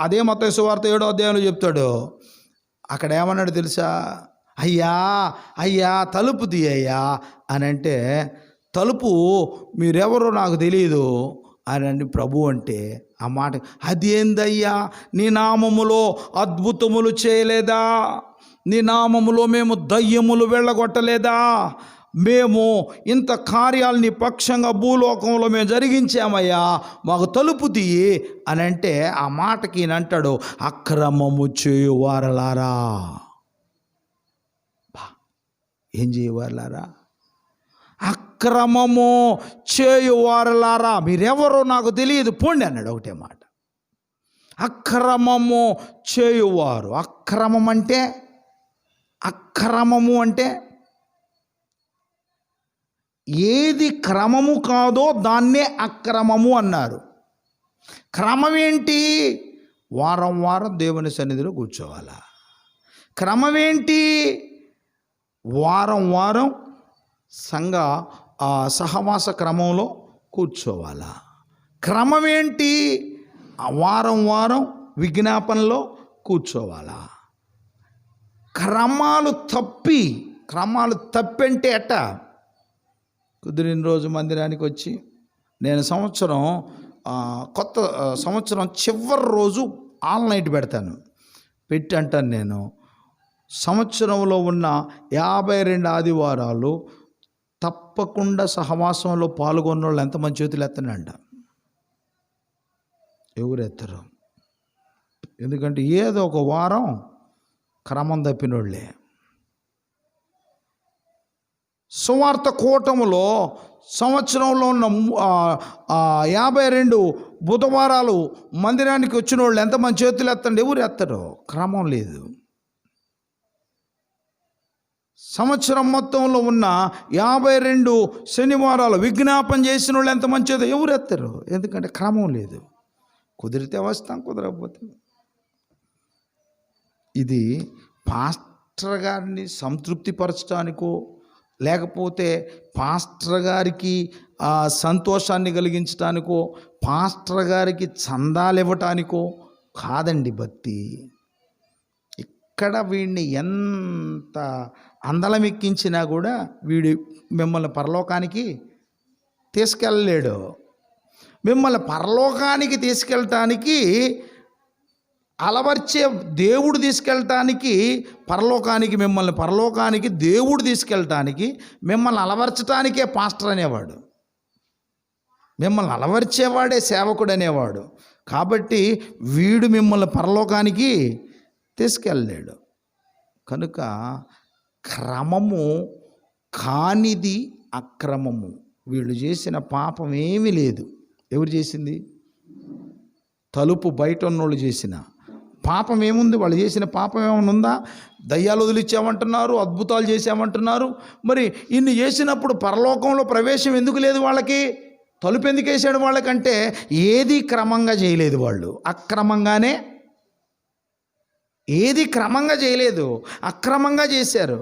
అదే మత్తయి సువార్త 7వ అధ్యాయంలో చెప్తాడు. అక్కడ ఏమన్నాడు తెలుసా? అయ్యా తలుపు తీయ్యా అని అంటే, తలుపు మీరెవరో నాకు తెలియదు అని ప్రభు అంటే ఆ మాట, అదేందయ్యా నీ నామములో అద్భుతములు చేయలేదా, నీ నామములో మేము దయ్యములు వెళ్ళగొట్టలేదా? మేము ఇంత కార్యాలు నీ పక్షంగా భూలోకంలో మేము జరిగించామయ్యా, మాకు తలుపు తీయి అని అంటే ఆ మాటకి ఈయన అంటాడు, అక్రమము చేయువారలారా. ఏం చేయువారలారా? అక్రమము చేయువారలారా, మీరెవరో నాకు తెలియదు, పోండి అన్నాడు. ఒకటే మాట, అక్రమము చేయువారు. అక్రమము అంటే ఏది క్రమము కాదో దాన్నే అక్రమము అన్నారు. క్రమం ఏంటి? వారం వారం దేవుని సన్నిధిలో కూర్చోవాలా. క్రమం ఏంటి? వారం వారం సంఘ సహవాస క్రమంలో కూర్చోవాలా. క్రమం ఏంటి? వారం వారం విజ్ఞాపనలో కూర్చోవాలా. క్రమాలు తప్పంటే ఎట్ట? కుదిరిన రోజు మందిరానికి వచ్చి నేను కొత్త సంవత్సరం చివరి రోజు ఆల్ నైట్ పెడతాను. పెట్టి అంటాను, నేను సంవత్సరంలో ఉన్న 52 ఆదివారాలు తప్పకుండా సహవాసంలో పాల్గొన్న వాళ్ళు ఎంతమంది చేతులు ఎత్తనంట? ఎవరు ఎత్తరు? ఎందుకంటే ఏదో ఒక వారం క్రమం తప్పినోళ్ళే. సువార్త కూటములో సంవత్సరంలో ఉన్న 52 బుధవారాలు మందిరానికి వచ్చిన వాళ్ళు ఎంతమంది చేతులు ఎత్తండి? ఎవరు ఎత్తరు? క్రమం లేదు. సంవత్సరం మొత్తంలో ఉన్న 52 శనివారాలు విజ్ఞాపన చేసిన వాళ్ళు ఎంతమంది చేతులు? ఎవరు ఎత్తరు? ఎందుకంటే క్రమం లేదు. కుదిరితే వస్తాం, కుదరకపోతే. ఇది పాస్టర్ గారిని సంతృప్తిపరచడానికో, లేకపోతే పాస్టర్ గారికి సంతోషాన్ని కలిగించడానికో, పాస్టర్ గారికి చందాలు ఇవ్వటానికో కాదండి భక్తి. ఇక్కడ వీడిని ఎంత అందలం ఎక్కించినా కూడా వీడు మిమ్మల్ని పరలోకానికి తీసుకెళ్ళలేడు. మిమ్మల్ని పరలోకానికి తీసుకెళ్ళటానికి అలవర్చే దేవుడు తీసుకెళ్ళటానికి, మిమ్మల్ని పరలోకానికి దేవుడు తీసుకెళ్ళటానికి, మిమ్మల్ని అలవర్చటానికే పాస్టర్ అనేవాడు. మిమ్మల్ని అలవర్చేవాడే సేవకుడు అనేవాడు. కాబట్టి వీడు మిమ్మల్ని పరలోకానికి తీసుకెళ్ళలేడు. కనుక క్రమము కానిది అక్రమము. వీళ్ళు చేసిన పాపం ఏమీ లేదు. ఎవరు చేసింది? తలుపు బయట ఉన్నోళ్ళు చేసిన పాపం ఏముంది? వాళ్ళు చేసిన పాపం ఏమైనా ఉందా? దయ్యాలు వదిలిచ్చామంటున్నారు, అద్భుతాలు చేసామంటున్నారు. మరి ఇన్ని చేసినప్పుడు పరలోకంలో ప్రవేశం ఎందుకు లేదు వాళ్ళకి? తలుపు ఎందుకు వేసాడు వాళ్ళకంటే ఏది క్రమంగా చేయలేదు. వాళ్ళు అక్రమంగానే, ఏది క్రమంగా చేయలేదు, అక్రమంగా చేశారు.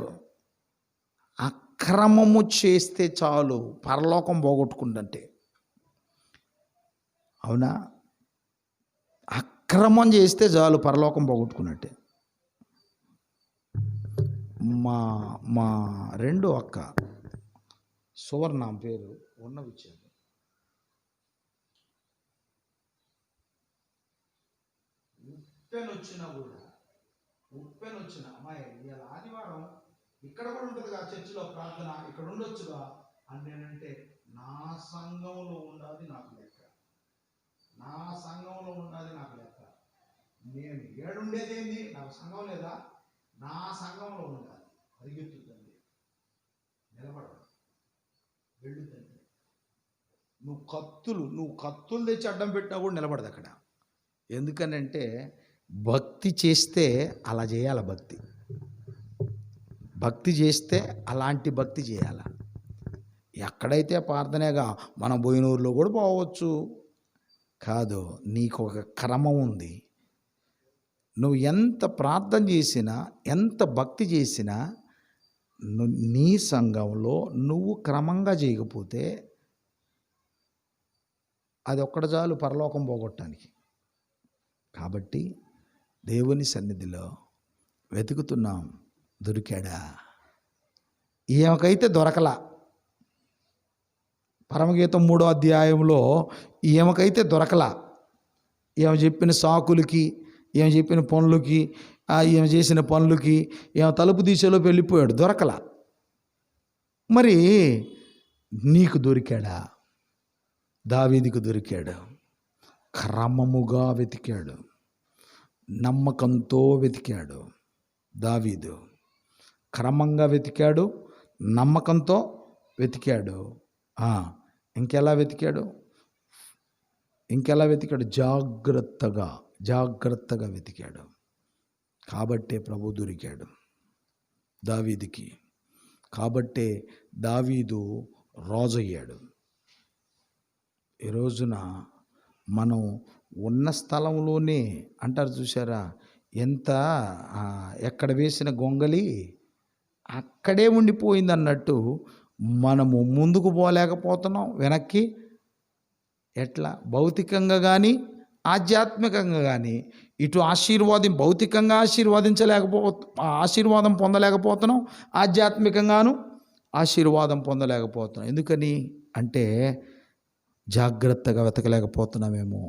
అక్రమము చేస్తే చాలు పరలోకం పోగొట్టుకుంటే. అవునా? అక్రమం చేస్తే చాలు పరలోకం పోగొట్టుకున్నట్టే. మా రెండో అక్క సువర్ణ పేరు ఉన్న విషయం, ఉప్పెనొచ్చిన అమ్మాయి ఇవాళ ఆదివారం ఇక్కడ కూడా ఉంటుందిగా, చర్చిలో ప్రార్థన ఇక్కడ ఉండొచ్చుగా అని నేనంటే, నా సంఘంలో ఉండాలి నాకు లెక్క, నా సంఘంలో ఉండాలి నాకు లెక్క. నేను ఏడుండేదేంది? నాకు సంఘం లేదా? నా సంఘంలో ఉండాలి. పరిగెత్తుతండి, నిలబడదు, వెళ్ళుతండి. నువ్వు కత్తులు తెచ్చి అడ్డం పెట్టినా కూడా నిలబడదు అక్కడ. ఎందుకనంటే భక్తి చేస్తే అలా చేయాలి. భక్తి చేస్తే అలాంటి భక్తి చేయాల. ఎక్కడైతే ప్రార్థనేగా, మనం పోయిన ఊరిలో కూడా పోవచ్చు కాదు. నీకు ఒక క్రమం ఉంది. నువ్వు ఎంత ప్రార్థన చేసినా, ఎంత భక్తి చేసినా, నీ సంఘంలో నువ్వు క్రమంగా చేయకపోతే అది ఒక్కడ చాలు పరలోకం పోగొట్టడానికి. కాబట్టి దేవుని సన్నిధిలో వెతుకుతున్నాం, దొరికాడా? ఈమెకైతే దొరకలా. పరమగీతం 3వ అధ్యాయంలో ఈమెకైతే దొరకలా. ఈమె చెప్పిన సాకులకి, ఈమె చెప్పిన పనులకి, ఈమె చేసిన పనులకి, ఈమె తలుపు తీసేలోపు వెళ్ళిపోయాడు, దొరకలా. మరి నీకు దొరికాడా? దావీదుకు దొరికాడు. క్రమముగా వెతికాడు, నమ్మకంతో వెతికాడు. దావీదు క్రమంగా వెతికాడు, నమ్మకంతో వెతికాడు. ఇంకెలా వెతికాడు? జాగ్రత్తగా వెతికాడు. కాబట్టే ప్రభు దొరికాడు దావీదుకి. కాబట్టే దావీదు రాజయ్యాడు. ఈ రోజున మనం ఉన్న స్థలంలోనే అంటారు చూసారా, ఎక్కడ వేసిన గొంగలి అక్కడే ఉండిపోయింది అన్నట్టు మనము ముందుకు పోలేకపోతున్నాం, వెనక్కి. ఎట్లా? భౌతికంగా కానీ ఆధ్యాత్మికంగా కానీ ఇటు భౌతికంగా ఆశీర్వాదం పొందలేకపోతున్నాం, ఆధ్యాత్మికంగాను ఆశీర్వాదం పొందలేకపోతున్నాం. ఎందుకని అంటే జాగ్రత్తగా వెతకలేకపోతున్నామేమో,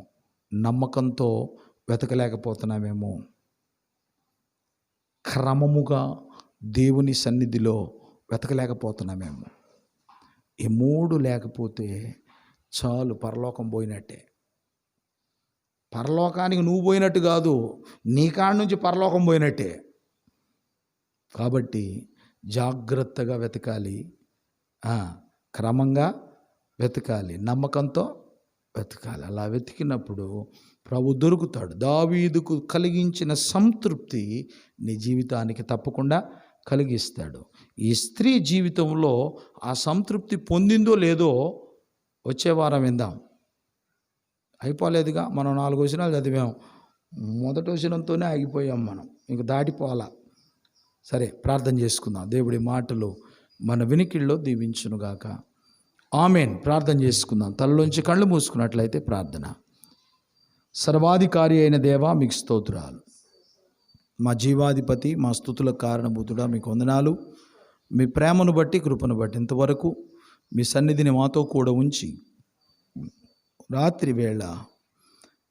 నమ్మకంతో వెతకలేకపోతున్నామేమో, క్రమముగా దేవుని సన్నిధిలో వెతకలేకపోతున్నామేమో. ఈ 3 లేకపోతే చాలు, పరలోకం పోయినట్టే. పరలోకానికి నువ్వు పోయినట్టు కాదు, నీ కాడ నుంచి పరలోకం పోయినట్టే. కాబట్టి జాగ్రత్తగా వెతకాలి, క్రమంగా వెతకాలి, నమ్మకంతో వెతకాలి. అలా వెతికినప్పుడు ప్రభు దొరుకుతాడు. దావీదుకు కలిగించిన సంతృప్తి నీ జీవితానికి తప్పకుండా కలిగిస్తాడు. ఈ స్త్రీ జీవితంలో ఆ సంతృప్తి పొందిందో లేదో వచ్చే వారం విందాం. అయిపోలేదుగా, మనం 4 వచనాలు చదివాం, మొదటి వచనంతోనే ఆగిపోయాం, మనం ఇంక దాటిపోవాలా. సరే, ప్రార్థన చేసుకుందాం. దేవుడి మాటలు మన వినికిడిలో దీవించునుగాక. ఆమేన్. ప్రార్థన చేసుకుందాం. తలలోంచి కళ్ళు మూసుకున్నట్లయితే ప్రార్థన. సర్వాధికారి అయిన దేవా, మీకు స్తోత్రాలు. మా జీవాధిపతి, మా స్తుతులకు కారణభూతుడా, మీకు వందనాలు. మీ ప్రేమను బట్టి, కృపను బట్టి ఇంతవరకు మీ సన్నిధిని మాతో కూడా ఉంచి రాత్రి వేళ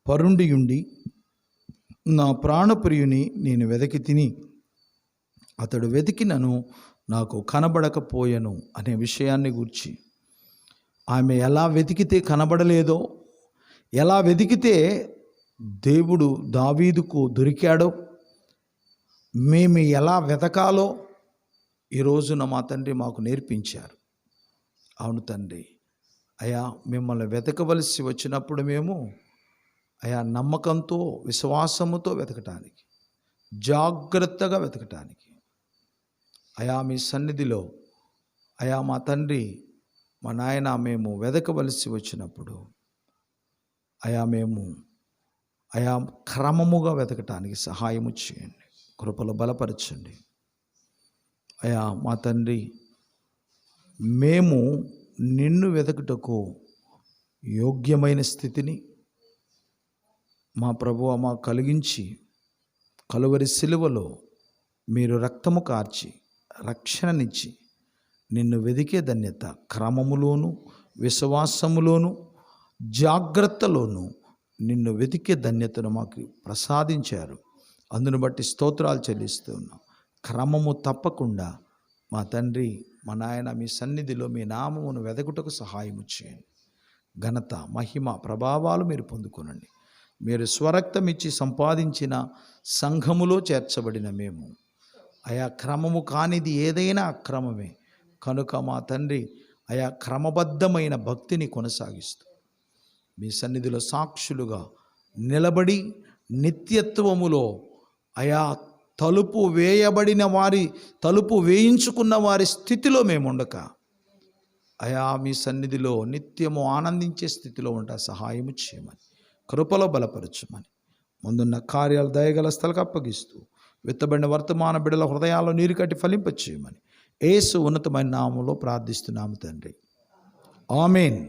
పరుండియుండి నా ప్రాణప్రియుని నేను వెతికి తిని అతడు వెతికినను నాకు కనబడకపోయెను అనే విషయాన్ని గూర్చి, ఆమె ఎలా వెతికితే కనబడలేదో, ఎలా వెతికితే దేవుడు దావీదుకు దొరికాడో, మేము ఎలా వెతకాలో ఈ రోజున మా తండ్రి మాకు నేర్పించారు. అవును తండ్రి, అయా మిమ్మల్ని వెతకవలసి వచ్చినప్పుడు మేము అయా నమ్మకంతో, విశ్వాసముతో వెతకటానికి, జాగ్రత్తగా వెతకటానికి, అయా మీ సన్నిధిలో అయా మా తండ్రి, మా నాయన, మేము వెతకవలసి వచ్చినప్పుడు మేము క్రమముగా వెతకటానికి సహాయము చేయండి, కృపలో బలపరచండి. అయా మా తండ్రి, మేము నిన్ను వెతకుటకు యోగ్యమైన స్థితిని మా ప్రభువా మాకు కలిగించి, కలువరి సిలువలో మీరు రక్తము కార్చి రక్షణనిచ్చి నిన్ను వెదికే ధన్యత క్రమములోను, విశ్వాసములోను, జాగ్రత్తలోను నిన్ను వెతికే ధన్యతను మాకు ప్రసాదించారు. అందును బట్టి స్తోత్రాలు చెల్లిస్తూ ఉన్నాం. క్రమము తప్పకుండా మా తండ్రి, మా నాయన, మీ సన్నిధిలో మీ నామమును వెదకుటకు సహాయము చేయండి. ఘనత, మహిమ, ప్రభావాలు మీరు పొందుకొనండి. మీరు స్వరక్తం ఇచ్చి సంపాదించిన సంఘములో చేర్చబడిన మేము అయా క్రమము కానిది ఏదైనా అక్రమమే కనుక మా తండ్రి అయా క్రమబద్ధమైన భక్తిని కొనసాగిస్తూ మీ సన్నిధిలో సాక్షులుగా నిలబడి నిత్యత్వములో అయా తలుపు వేయించుకున్న వారి స్థితిలో మేము ఉండక అయా మీ సన్నిధిలో నిత్యము ఆనందించే స్థితిలో ఉంటా సహాయము చేయమని, కృపలో బలపరచమని, ముందున్న కార్యాలు దయగల స్థలకు అప్పగిస్తూ విత్తబడిన వర్తమాన బిడ్డల హృదయాల్లో నీరు కట్టి ఫలింపచేయమని యేసు ఉన్నతమైన నామములో ప్రార్థిస్తున్నాము తండ్రి. ఆమేన్.